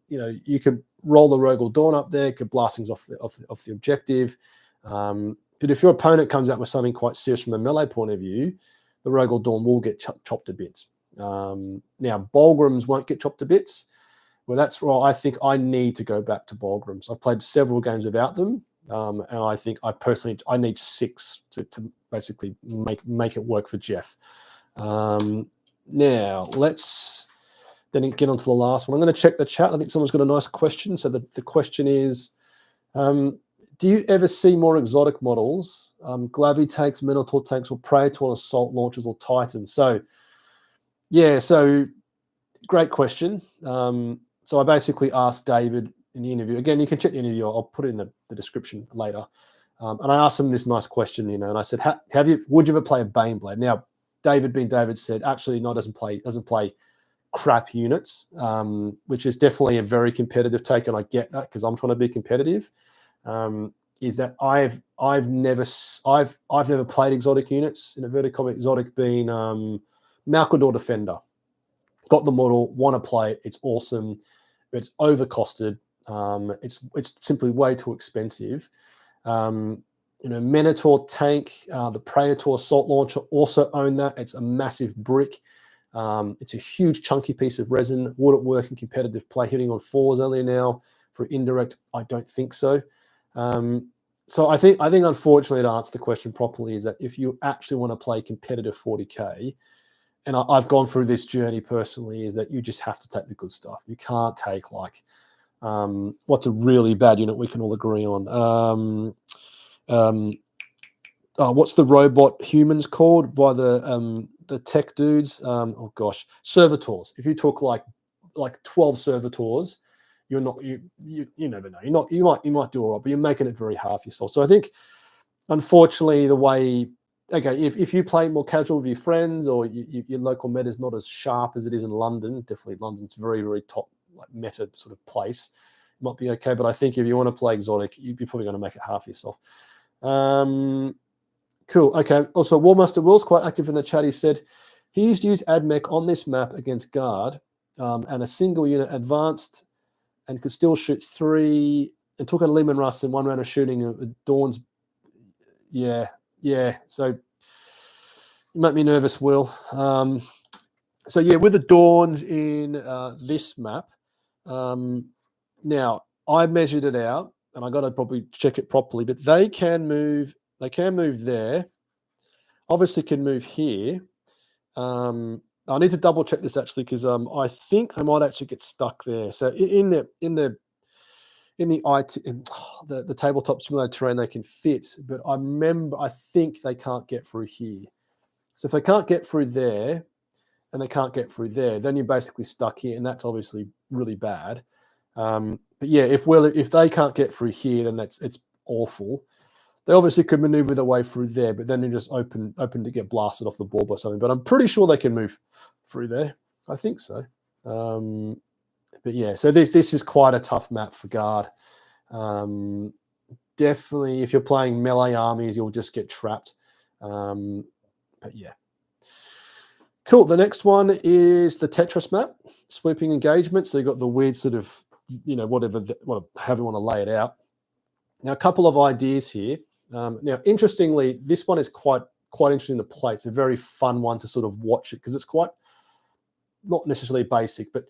You could roll the Rogal Dawn up there, could blast things off the objective. But if your opponent comes out with something quite serious from a melee point of view, the Rogal Dawn will get chopped to bits. Now, Bograms won't get chopped to bits. Well, that's where I think I need to go back to Bograms. I've played several games without them, and I think I need 6 to basically make it work for Jeff. Now, let's then get on to the last one. I'm going to check the chat. I think someone's got a nice question. So the question is, do you ever see more exotic models, Glavy tanks, Minotaur tanks, or Praetor assault launchers or Titans? So, yeah, so great question. So I basically asked David in the interview. Again, you can check the interview. I'll put it in the description later. And I asked him this nice question, and I said, would you ever play a Baneblade? Now, David being David said, absolutely not, doesn't play crap units, which is definitely a very competitive take, and I get that because I'm trying to be competitive. Is that I've never played exotic units in inverted commas. Exotic being Malcador Defender. Got the model, want to play it. It's awesome. It's overcosted. It's simply way too expensive. Minotaur tank, the Praetor assault launcher also own that. It's a massive brick. It's a huge chunky piece of resin. Would it work in competitive play? Hitting on 4s only now for indirect? I don't think so. So I think unfortunately, to answer the question properly, is that if you actually want to play competitive 40k, and I've gone through this journey personally, is that you just have to take the good stuff. You can't take what's a really bad unit we can all agree on. What's the robot humans called by the tech dudes? Oh gosh, servitors. If you took like 12 servitors, you're not you never know. You might do all right, but you're making it very hard for yourself. So I think, unfortunately, the way if you play more casual with your friends, or your local meta is not as sharp as it is in London. Definitely London's very, very top meta sort of place. It might be okay, but I think if you want to play exotic, you're probably going to make it hard for yourself. Cool. Okay. Also, Warmaster Will's quite active in the chat. He said he used to use AdMech on this map against Guard, and a single unit advanced and could still shoot 3 and took a Lehman Russ in 1 round of shooting. Dawn's, yeah. So you make me nervous, Will. So yeah, with the Dawns in this map, now I measured it out, and I got to probably check it properly, but they can move. They can move there. Obviously, can move here. I need to double check this actually, because I think they might actually get stuck there. So in the tabletop simulator terrain, they can fit, but I think they can't get through here. So if they can't get through there, and they can't get through there, then you're basically stuck here, and that's obviously really bad. But yeah, if they can't get through here, then it's awful. They obviously could maneuver their way through there, but then you're just open to get blasted off the board by something. But I'm pretty sure they can move through there. I think so. But yeah, so this is quite a tough map for Guard. Definitely, if you're playing melee armies, you'll just get trapped. But yeah. Cool. The next one is the Tetris map, sweeping engagement. So you've got the weird sort of, however you want to lay it out. Now, a couple of ideas here. Now, interestingly, this one is quite interesting to play. It's a very fun one to sort of watch it, because it's quite not necessarily basic. But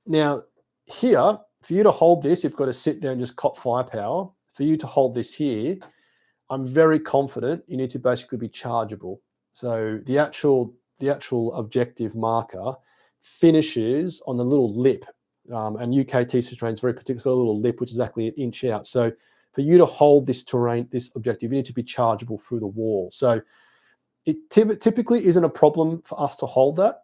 now here, for you to hold this, you've got to sit there and just cop firepower. For you to hold this here, I'm very confident you need to basically be chargeable. So the actual objective marker finishes on the little lip, and UK TC terrain is very particular. It's got a little lip which is exactly 1 inch out. So for you to hold this terrain, this objective, you need to be chargeable through the wall. So it typically isn't a problem for us to hold that.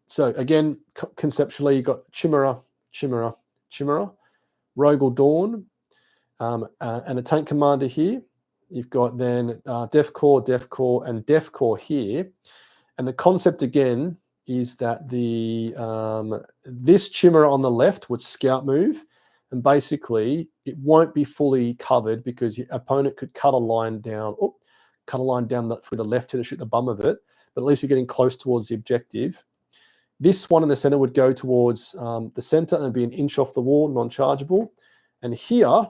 So again, conceptually, you've got Chimera, Rogal Dawn, and a tank commander here. You've got then Def Corps, and Def Corps here. And the concept again is that this Chimera on the left would scout move, and basically it won't be fully covered because your opponent could cut a line down, cut a line down through the left here to shoot the bum of it, but at least you're getting close towards the objective. This one in the center would go towards the center and be an inch off the wall, non-chargeable. And here,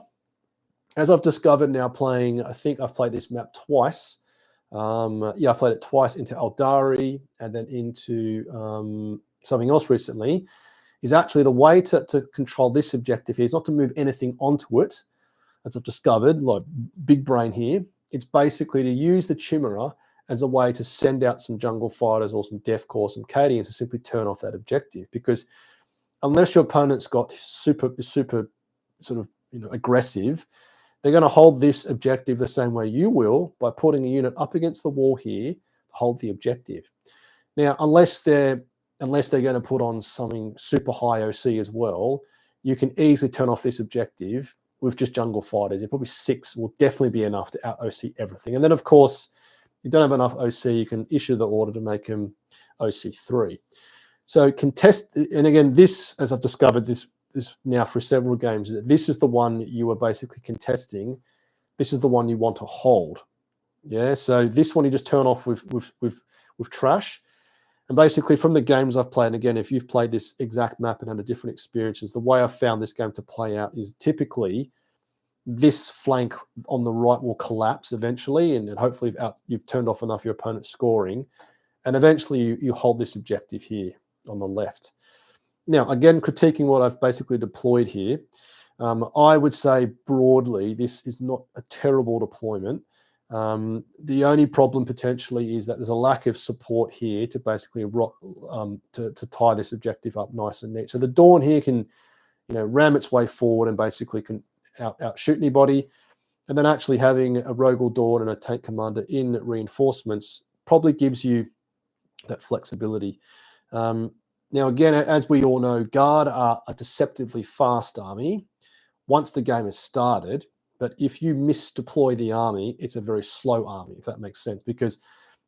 as I've discovered now playing, I think I've played this map twice. I played it twice into Eldari and then into something else recently, is actually the way to control this objective here is not to move anything onto it, as I've discovered, like big brain here. It's basically to use the Chimera as a way to send out some jungle fighters or some Death Corps, some Cadians to simply turn off that objective. Because unless your opponent's got super sort of aggressive, they're going to hold this objective the same way you will by putting a unit up against the wall here to hold the objective. Now, unless they're going to put on something super high OC as well, you can easily turn off this objective with just jungle fighters. Probably 6 will definitely be enough to out OC everything. And then, of course, if you don't have enough OC, you can issue the order to make them OC 3. So contest, and again, this, as I've discovered this now for several games, this is the one you are basically contesting. This is the one you want to hold. Yeah, so this one you just turn off with trash. And basically from the games I've played, and again, if you've played this exact map and had a different experiences, the way I've found this game to play out is typically this flank on the right will collapse eventually, and hopefully you've turned off enough of your opponent's scoring, and eventually you hold this objective here on the left. Now, again, critiquing what I've basically deployed here, I would say broadly this is not a terrible deployment. The only problem potentially is that there's a lack of support here to basically to tie this objective up nice and neat. So the Dawn here can, ram its way forward and basically can outshoot anybody. And then actually having a Rogal Dawn and a tank commander in reinforcements probably gives you that flexibility. Now, again, as we all know, Guard are a deceptively fast army once the game has started. But if you misdeploy the army, it's a very slow army, if that makes sense. Because,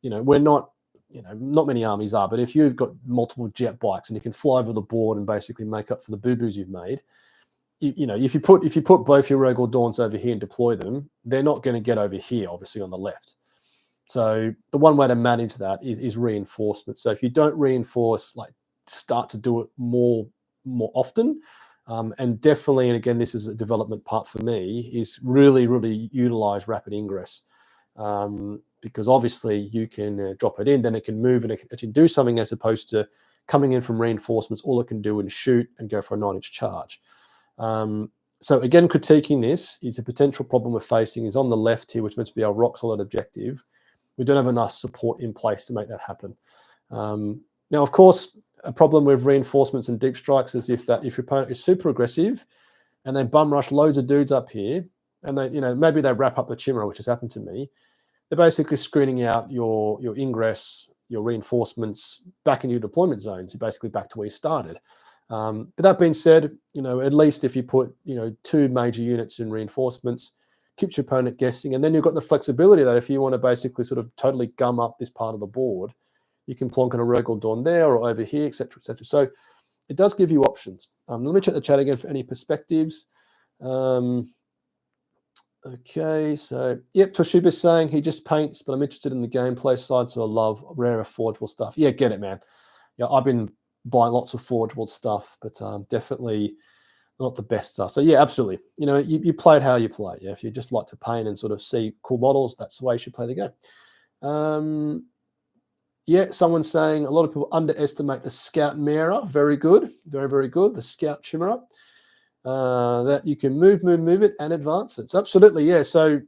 we're not, not many armies are, but if you've got multiple jet bikes and you can fly over the board and basically make up for the boo-boos you've made, if you put both your Rogal Dawns over here and deploy them, they're not going to get over here, obviously, on the left. So the one way to manage that is reinforcement. So if you don't reinforce, start to do it more often. And definitely, and again, this is a development part for me, is really utilize rapid ingress. Because obviously you can drop it in, then it can move and it can do something, as opposed to coming in from reinforcements, all it can do is shoot and go for a 9-inch charge. So again, critiquing this is a potential problem we're facing is on the left here, which is meant to be our rock solid objective. We don't have enough support in place to make that happen. Now, of course, a problem with reinforcements and deep strikes is if your opponent is super aggressive and they bum rush loads of dudes up here, and they, maybe they wrap up the Chimera, which has happened to me. They're basically screening out your ingress, your reinforcements back in your deployment zones. You're basically back to where you started. But that being said, at least if you put 2 major units in reinforcements, keeps your opponent guessing, and then you've got the flexibility that if you want to basically sort of totally gum up this part of the board, you can plonk in a Rogal Dawn there or over here, etc., etc. So it does give you options. Let me check the chat again for any perspectives. Okay, so yep, Toshiba's saying he just paints, but I'm interested in the gameplay side, so I love rarer forgeable stuff. Yeah, get it, man. Yeah, I've been buying lots of forgeable stuff, but definitely not the best stuff. So yeah, absolutely. You play it how you play. Yeah, if you just like to paint and sort of see cool models, that's the way you should play the game. Yeah, someone's saying a lot of people underestimate the Scout Mera. Very good. Very good. The Scout Chimera. That you can move it and advance it. So absolutely, yeah. So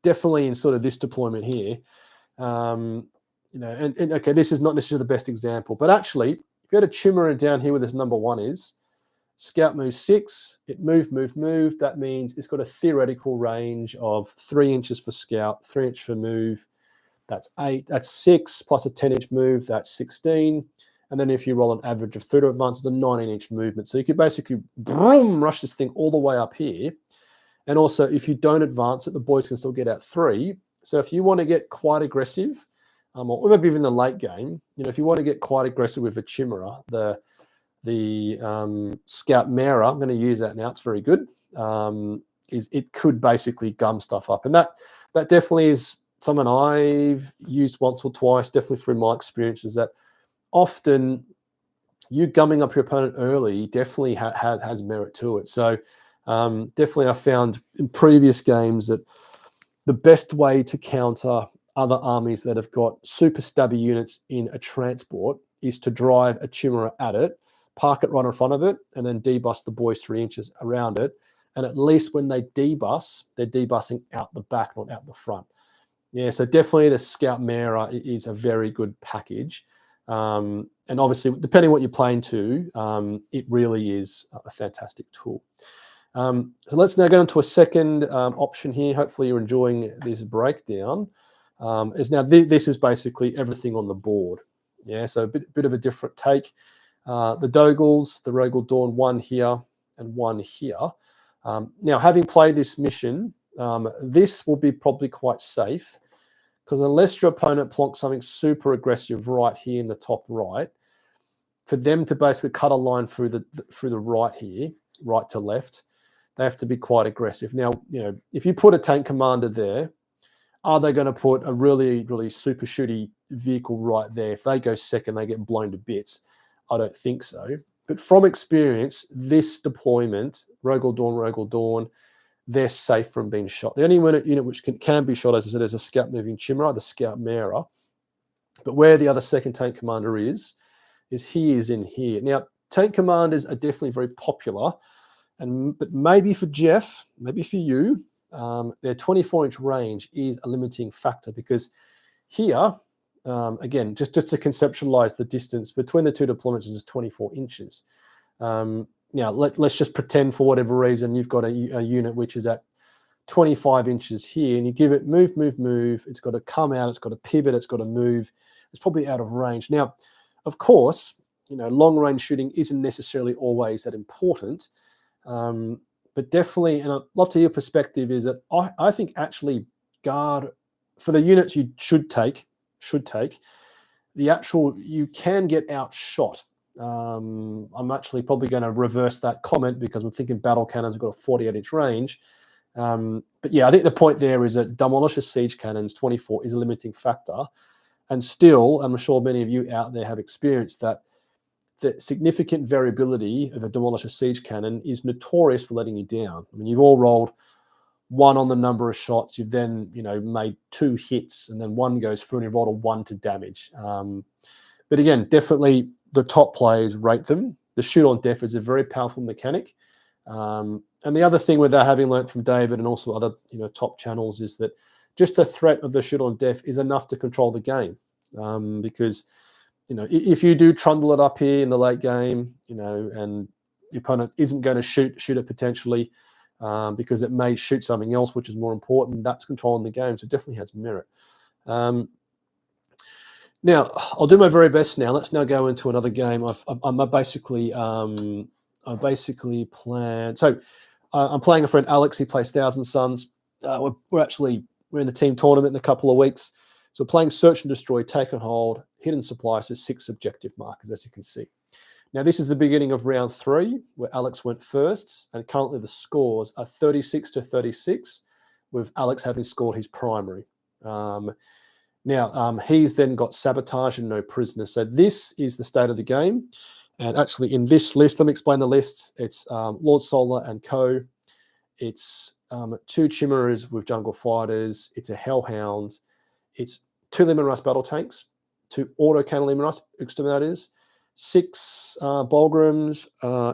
definitely in sort of this deployment here, and okay, this is not necessarily the best example, but actually, if you had a Chimera down here where this number 1 is, Scout moves 6, it move. That means it's got a theoretical range of 3 inches for Scout, 3 inches for move. That's 8. That's 6 plus a 10-inch move. That's 16. And then if you roll an average of 3 to advance, it's a 19-inch movement. So you could basically rush this thing all the way up here. And also, if you don't advance it, the boys can still get out 3. So if you want to get quite aggressive, or maybe even in the late game, if you want to get quite aggressive with a Chimera, the Scout Mera, I'm going to use that now. It's very good. is it could basically gum stuff up. And that definitely is something I've used once or twice, definitely through my experiences, that often you gumming up your opponent early definitely has merit to it. So definitely I found in previous games that the best way to counter other armies that have got super stabby units in a transport is to drive a Chimera at it, park it right in front of it, and then debus the boys 3 inches around it. And at least when they debus, they're debussing out the back, not out the front. Yeah, so definitely the Scout Mara is a very good package. And obviously, depending what you're playing to, it really is a fantastic tool. So let's now go into a second option here. Hopefully you're enjoying this breakdown. This is basically everything on the board. Yeah, so a bit of a different take. The Dogles, the Rogel Dawn, one here and one here. Now, having played this mission, this will be probably quite safe, because unless your opponent plonks something super aggressive right here in the top right, for them to basically cut a line through the right here, right to left, they have to be quite aggressive. Now, if you put a tank commander there, are they going to put a really, really super shooty vehicle right there? If they go second, they get blown to bits. I don't think so. But from experience, this deployment, Rogel Dawn, they're safe from being shot. The only unit which can be shot, as I said, is a Scout Moving Chimera, the Scout Mara. But where the other second tank commander is he is in here. Now, tank commanders are definitely very popular, but maybe for Jeff, maybe for you, their 24-inch range is a limiting factor, because here, again, just to conceptualize the distance between the two deployments is 24 inches. Now, let's just pretend for whatever reason you've got a unit which is at 25 inches here, and you give it move. It's got to come out, it's got to pivot, it's got to move. It's probably out of range. Now, of course, long range shooting isn't necessarily always that important, but definitely, and I'd love to hear your perspective, is that I think actually guard for the units you should take, you can get outshot. I'm actually probably going to reverse that comment, because I'm thinking battle cannons have got a 48-inch range. But yeah, I think the point there is that Demolisher siege cannons 24 is a limiting factor. And still, I'm sure many of you out there have experienced that the significant variability of a Demolisher siege cannon is notorious for letting you down. I mean, you've all rolled 1 on the number of shots. You've then, made 2 hits, and then 1 goes through, and you've rolled a 1 to damage. But again, definitely the top players rate them. The shoot on death is a very powerful mechanic. And the other thing with that, having learned from David and also other top channels, is that just the threat of the shoot on death is enough to control the game. Because if you do trundle it up here in the late game, and your opponent isn't going to shoot it potentially, because it may shoot something else which is more important, that's controlling the game. So it definitely has merit. Now, I'll do my very best now. Let's now go into another game. I basically planned. So I'm playing a friend, Alex. He plays Thousand Suns. We're in the team tournament in a couple of weeks. So we're playing Search and Destroy, Take and Hold, Hidden Supply, so 6 objective markers, as you can see. Now, this is the beginning of round 3, where Alex went first, and currently the scores are 36-36, with Alex having scored his primary. Now, he's then got Sabotage and no prisoners. So this is the state of the game. And actually, in this list, let me explain the list. It's Lord Solar and Co. It's 2 Chimeras with Jungle Fighters. It's a Hellhound. It's 2 Lemon Rust battle tanks, 2 autocannon Lemon Rust exterminators, 6 Bulgrams.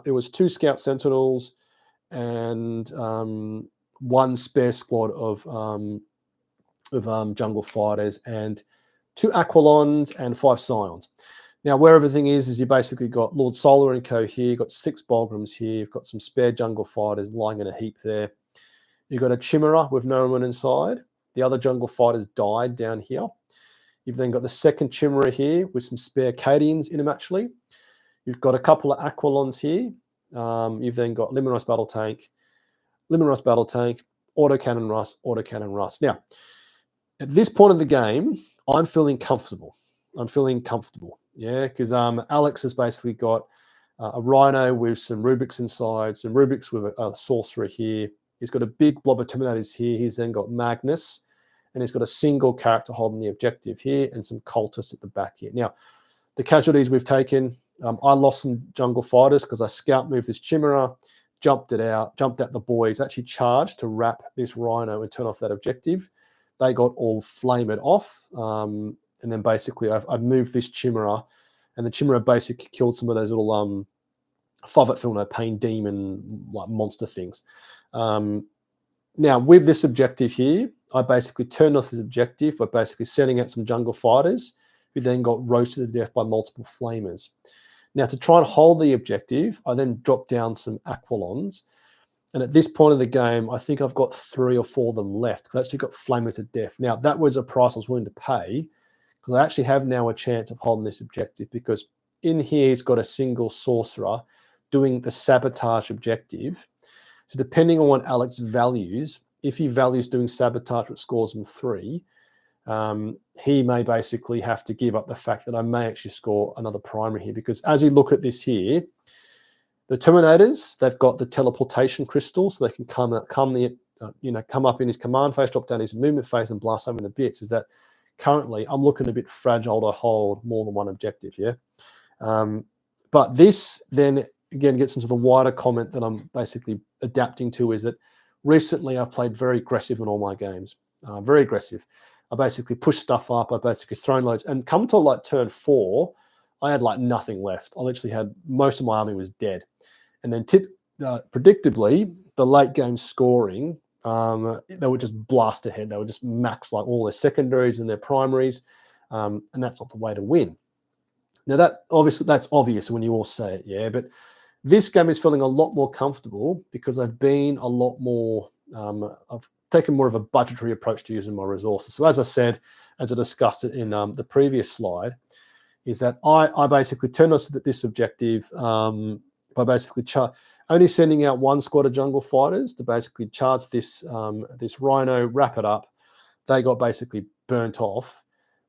It was 2 Scout Sentinels, and 1 spare squad of Jungle Fighters, and 2 Aquilons and 5 Scions. Now, where everything is you basically got Lord Solar and Co. here. You've got 6 Bulgrams here. You've got some spare Jungle Fighters lying in a heap there. You've got a Chimera with no one inside. The other Jungle Fighters died down here. You've then got the second Chimera here with some spare Cadians in them, actually. You've got a couple of Aquilons here. You've then got Lemon Rust battle tank, autocannon Rust. Now, at this point of the game, I'm feeling comfortable. Yeah, because Alex has basically got a Rhino with some Rubiks inside, some Rubiks with a Sorcerer here. He's got a big blob of Terminators here. He's then got Magnus, and he's got a single character holding the objective here and some cultists at the back here. Now, the casualties we've taken, I lost some jungle fighters because I scout moved this Chimera, jumped out the boys, actually charged to wrap this Rhino and turn off that objective. They got all flamed off. And then basically I've moved this Chimera, and the Chimera basically killed some of those little Fovit Feel No Pain demon like monster things. Now with this objective here, I basically turned off this objective by basically sending out some jungle fighters who then got roasted to death by multiple flamers. Now to try and hold the objective, I then dropped down some Aquilons. And at this point of the game, I think I've got 3 or 4 of them left because I actually got flamed to death. Now that was a price I was willing to pay because I actually have now a chance of holding this objective, because in here he's got a single sorcerer doing the sabotage objective. So depending on what Alex values, if he values doing sabotage, which scores him 3, he may basically have to give up the fact that I may actually score another primary here, because as you look at this here, the Terminators, they've got the teleportation crystal, so they can come up in his command phase, drop down his movement phase, and blast them into bits. Is that currently I'm looking a bit fragile to hold more than one objective, yeah. But this then again gets into the wider comment that I'm basically adapting to, is that recently I've played very aggressive in all my games, very aggressive. I basically pushed stuff up, I basically thrown loads, and come to like turn 4, I had like nothing left. I literally had most of my army was dead. And then predictably, the late game scoring, they would just blast ahead. They would just max like all their secondaries and their primaries, and that's not the way to win. Now that's obvious when you all say it, yeah. But this game is feeling a lot more comfortable because I've been a lot more. I've taken more of a budgetary approach to using my resources. So as I said, as I discussed it in the previous slide, is that I basically turned off this objective by basically only sending out 1 squad of jungle fighters to basically charge this this Rhino, wrap it up. They got basically burnt off.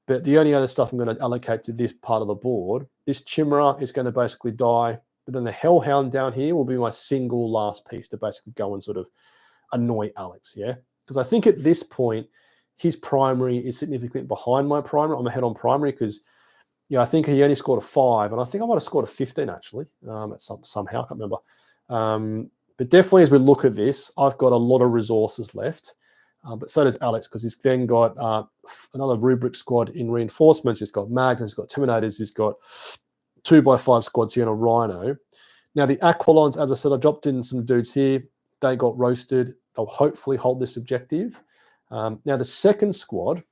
But the only other stuff I'm going to allocate to this part of the board, this Chimera is going to basically die. But then the Hellhound down here will be my single last piece to basically go and sort of annoy Alex, yeah? Because I think at this point, his primary is significantly behind my primary. I'm ahead on primary because, yeah, I think he only scored a 5, and I think I might have scored a 15 actually. Somehow, I can't remember. But definitely, as we look at this, I've got a lot of resources left. But so does Alex, because he's then got another rubric squad in reinforcements. He's got Magnus, he's got Terminators, he's got 2x5 squads here and a Rhino. Now the Aquilons, as I said, I dropped in some dudes here. They got roasted. They'll hopefully hold this objective. Now the second squad,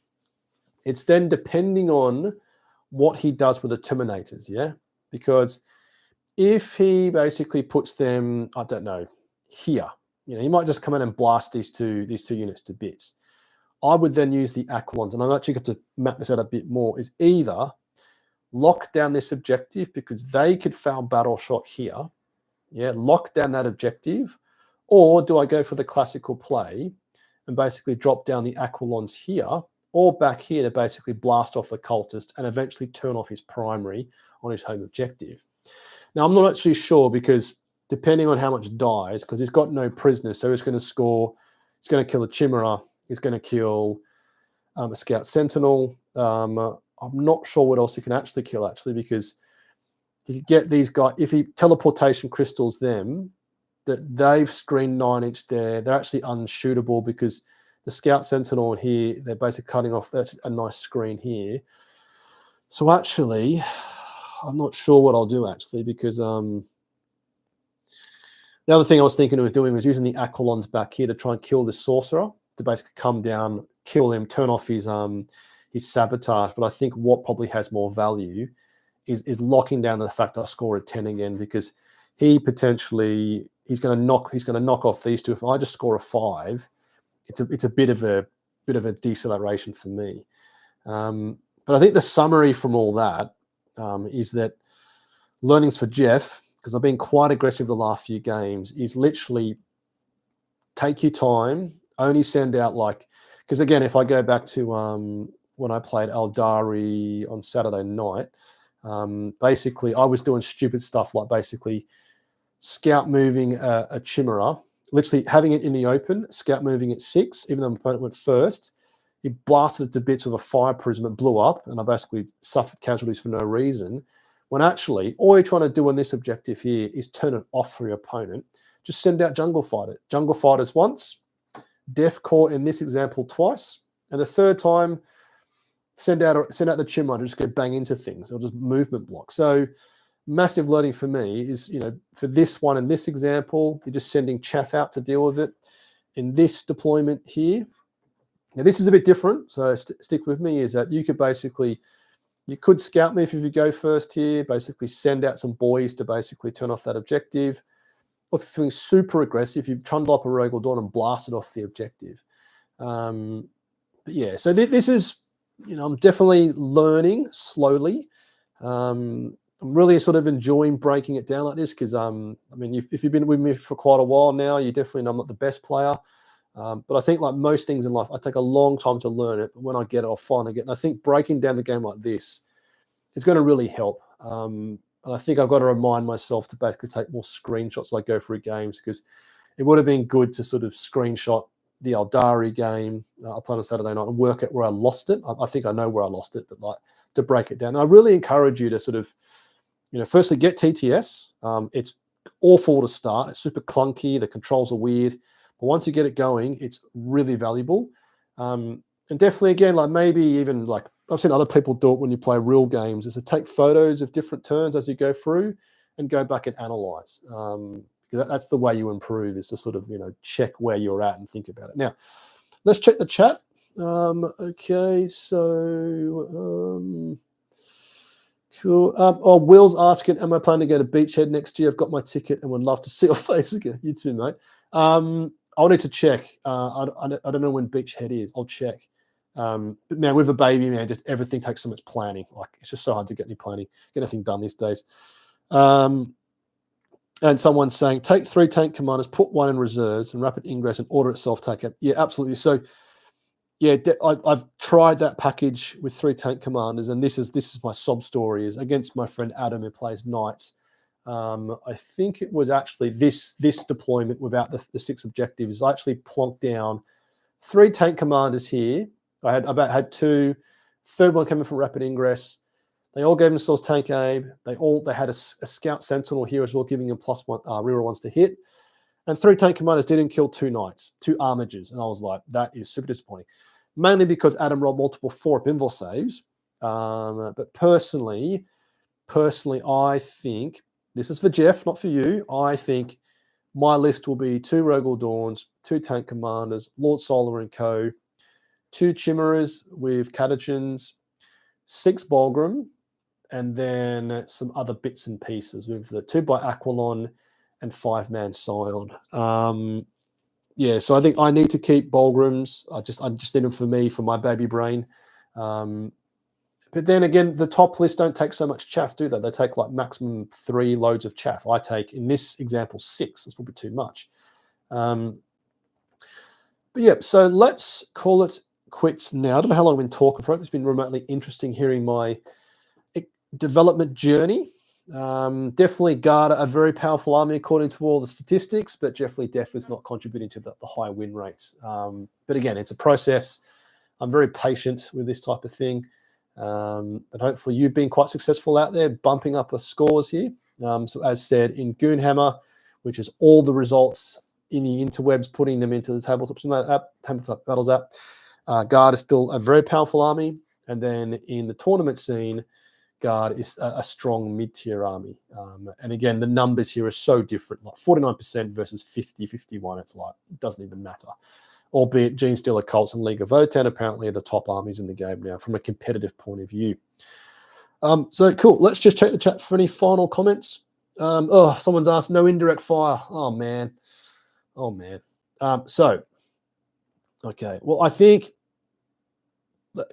it's then depending on what he does with the Terminators, yeah? Because if he basically puts them, I don't know, here, you know, he might just come in and blast these two units to bits. I would then use the Aquilons, and I've actually got to map this out a bit more, is either lock down this objective because they could foul battle shot here, yeah, lock down that objective, or do I go for the classical play and basically drop down the Aquilons here or back here to basically blast off the cultist and eventually turn off his primary on his home objective? Now, I'm not actually sure because depending on how much dies, because he's got no prisoners, so he's going to score, he's going to kill a Chimera, he's going to kill a Scout Sentinel. I'm not sure what else he can actually kill, actually, because he could get these guys, if he teleportation crystals them, that they've screened 9-inch there, they're actually unshootable because the Scout Sentinel here, they're basically cutting off, that's a nice screen here. So actually, I'm not sure what I'll do, actually, because the other thing I was thinking of doing was using the Aquilons back here to try and kill this Sorcerer, to basically come down, kill him, turn off his sabotage. But I think what probably has more value is locking down the fact I score a 10 again, because he potentially he's going to knock off these two. If I just score a 5, it's a bit of a deceleration for me. But I think the summary from all that is that learnings for Jeff, because I've been quite aggressive the last few games, is literally take your time, only send out like, because again, if I go back to when I played Eldari on Saturday night, basically I was doing stupid stuff like basically scout moving a Chimera literally having it in the open, scout moving at 6, even though my opponent went first. He blasted it to bits with a fire prism. It blew up, and I basically suffered casualties for no reason. When actually, all you're trying to do on this objective here is turn it off for your opponent. Just send out jungle fighters once, Death Core in this example twice, and the third time, send out the Chimera to just go bang into things or just movement block. So massive learning for me is, for this one in this example, you're just sending chaff out to deal with it. In this deployment here, now this is a bit different, so stick with me, is that you could scout me if you go first here, basically send out some boys to basically turn off that objective. Or if you're feeling super aggressive, you trundle up a Rogue Dawn and blast it off the objective. But yeah, so this is, I'm definitely learning slowly. I'm really sort of enjoying breaking it down like this because, if you've been with me for quite a while now, you definitely know I'm not the best player. But I think like most things in life, I take a long time to learn it. But when I get it, I'll finally get it. And I think breaking down the game like this is going to really help. And I think I've got to remind myself to basically take more screenshots as I go through games, because it would have been good to sort of screenshot the Eldari game I played on Saturday night and work out where I lost it. I think I know where I lost it, but like to break it down. And I really encourage you to sort of, firstly get TTS. It's awful to start. It's super clunky. The controls are weird. But once you get it going, it's really valuable. And definitely, again, like maybe even like I've seen other people do it when you play real games, is to take photos of different turns as you go through and go back and analyze. Because that's the way you improve, is to sort of, check where you're at and think about it. Now, let's check the chat. Okay, so cool. Will's asking, am I planning to go to Beachhead next year? I've got my ticket and would love to see your face again. You too, mate. I'll need to check. I don't know when Beachhead is. I'll check. But man, with a baby, man, just everything takes so much planning. Like, it's just so hard to get anything done these days. And someone's saying, take 3 tank commanders, put 1 in reserves, and rapid ingress and order itself take it. Yeah, absolutely. So, yeah, I've tried that package with 3 tank commanders, and this is my sob story, is against my friend Adam, who plays Knights. I think it was actually this deployment without the 6 objectives. I actually plonked down 3 tank commanders here. I had 2. Third one coming from rapid ingress. They all gave themselves tank aim. They had a scout sentinel here as well, giving them +1 reroll ones to hit. And 3 tank commanders didn't kill 2 knights, 2 armigers. And I was like, that is super disappointing. Mainly because Adam rolled multiple 4-up invul saves. But personally, I think, this is for Jeff, not for you, I think my list will be 2 Rogue Dawns, 2 tank commanders, Lord Solar and co., 2 Chimeras with catechins, 6 Bulgrim, and then some other bits and pieces with the 2 by Aquilon and 5-man Scion. Yeah, so I think I need to keep Bulgrims. I just need them for me, for my baby brain. But then again, the top list don't take so much chaff, do they? They take like maximum 3 loads of chaff. I take, in this example, 6. That's probably too much. But yeah, so let's call it quits now. I don't know how long I've been talking for it. It's been remotely interesting hearing my development journey. Definitely Guard a very powerful army according to all the statistics, but definitely Def is not contributing to the high win rates. But again, it's a process. I'm very patient with this type of thing. And hopefully you've been quite successful out there bumping up the scores here. So as said, in Goonhammer, which is all the results in the interwebs, putting them into the Tabletop Battles app, Guard is still a very powerful army. And then in the tournament scene, Guard is a strong mid-tier army. And again, the numbers here are so different, like 49% versus 50, 51. It's like, it doesn't even matter. Albeit Gene Stealer Cults and League of Votan apparently are the top armies in the game now from a competitive point of view. So cool. Let's just check the chat for any final comments. Someone's asked, no indirect fire. Oh, man. Okay. Well, I think,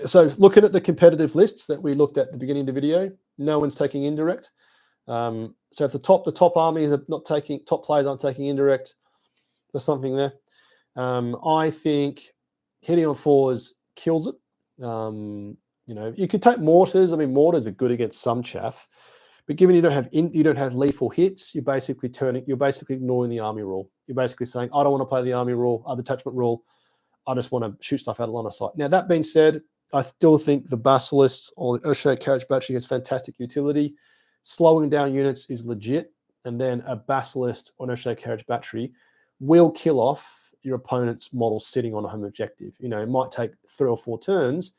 so looking at the competitive lists that we looked at the beginning of the video, no one's taking indirect. So if the top armies are not taking, top players aren't taking indirect, there's something there. I think hitting on 4s kills it. You could take mortars. I mean, mortars are good against some chaff, But given you don't have lethal hits, you're basically ignoring the army rule. You're basically saying, I don't want to play the army rule, detachment rule. I just want to shoot stuff out of line of sight. Now, that being said, I still think the Basilisk or the Earthshade Carriage Battery has fantastic utility. Slowing down units is legit, and then a Basilisk or an Earthshade Carriage Battery will kill off your opponent's model sitting on a home objective. You know, it might take 3 or 4 turns,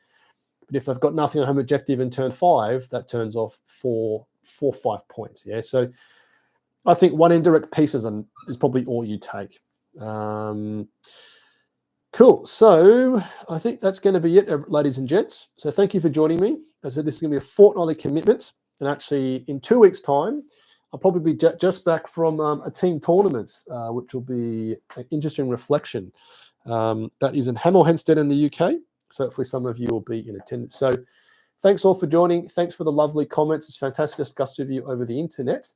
but if they've got nothing on home objective in turn 5, that turns off 4 or 5 points. Yeah, so I think 1 indirect piece is probably all you take. Cool. So I think that's going to be it, ladies and gents. So thank you for joining me. As I said, this is going to be a fortnightly commitment. And actually, in 2 weeks' time, I'll probably be just back from a team tournament, which will be an interesting reflection. That is in Hemel Hempstead in the UK. So hopefully some of you will be in attendance. So thanks all for joining. Thanks for the lovely comments. It's fantastic to discuss with you over the internet.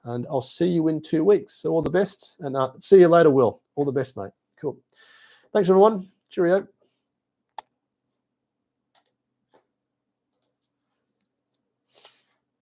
And I'll see you in 2 weeks. So all the best. And see you later, Will. All the best, mate. Cool. Thanks, everyone. Cheerio.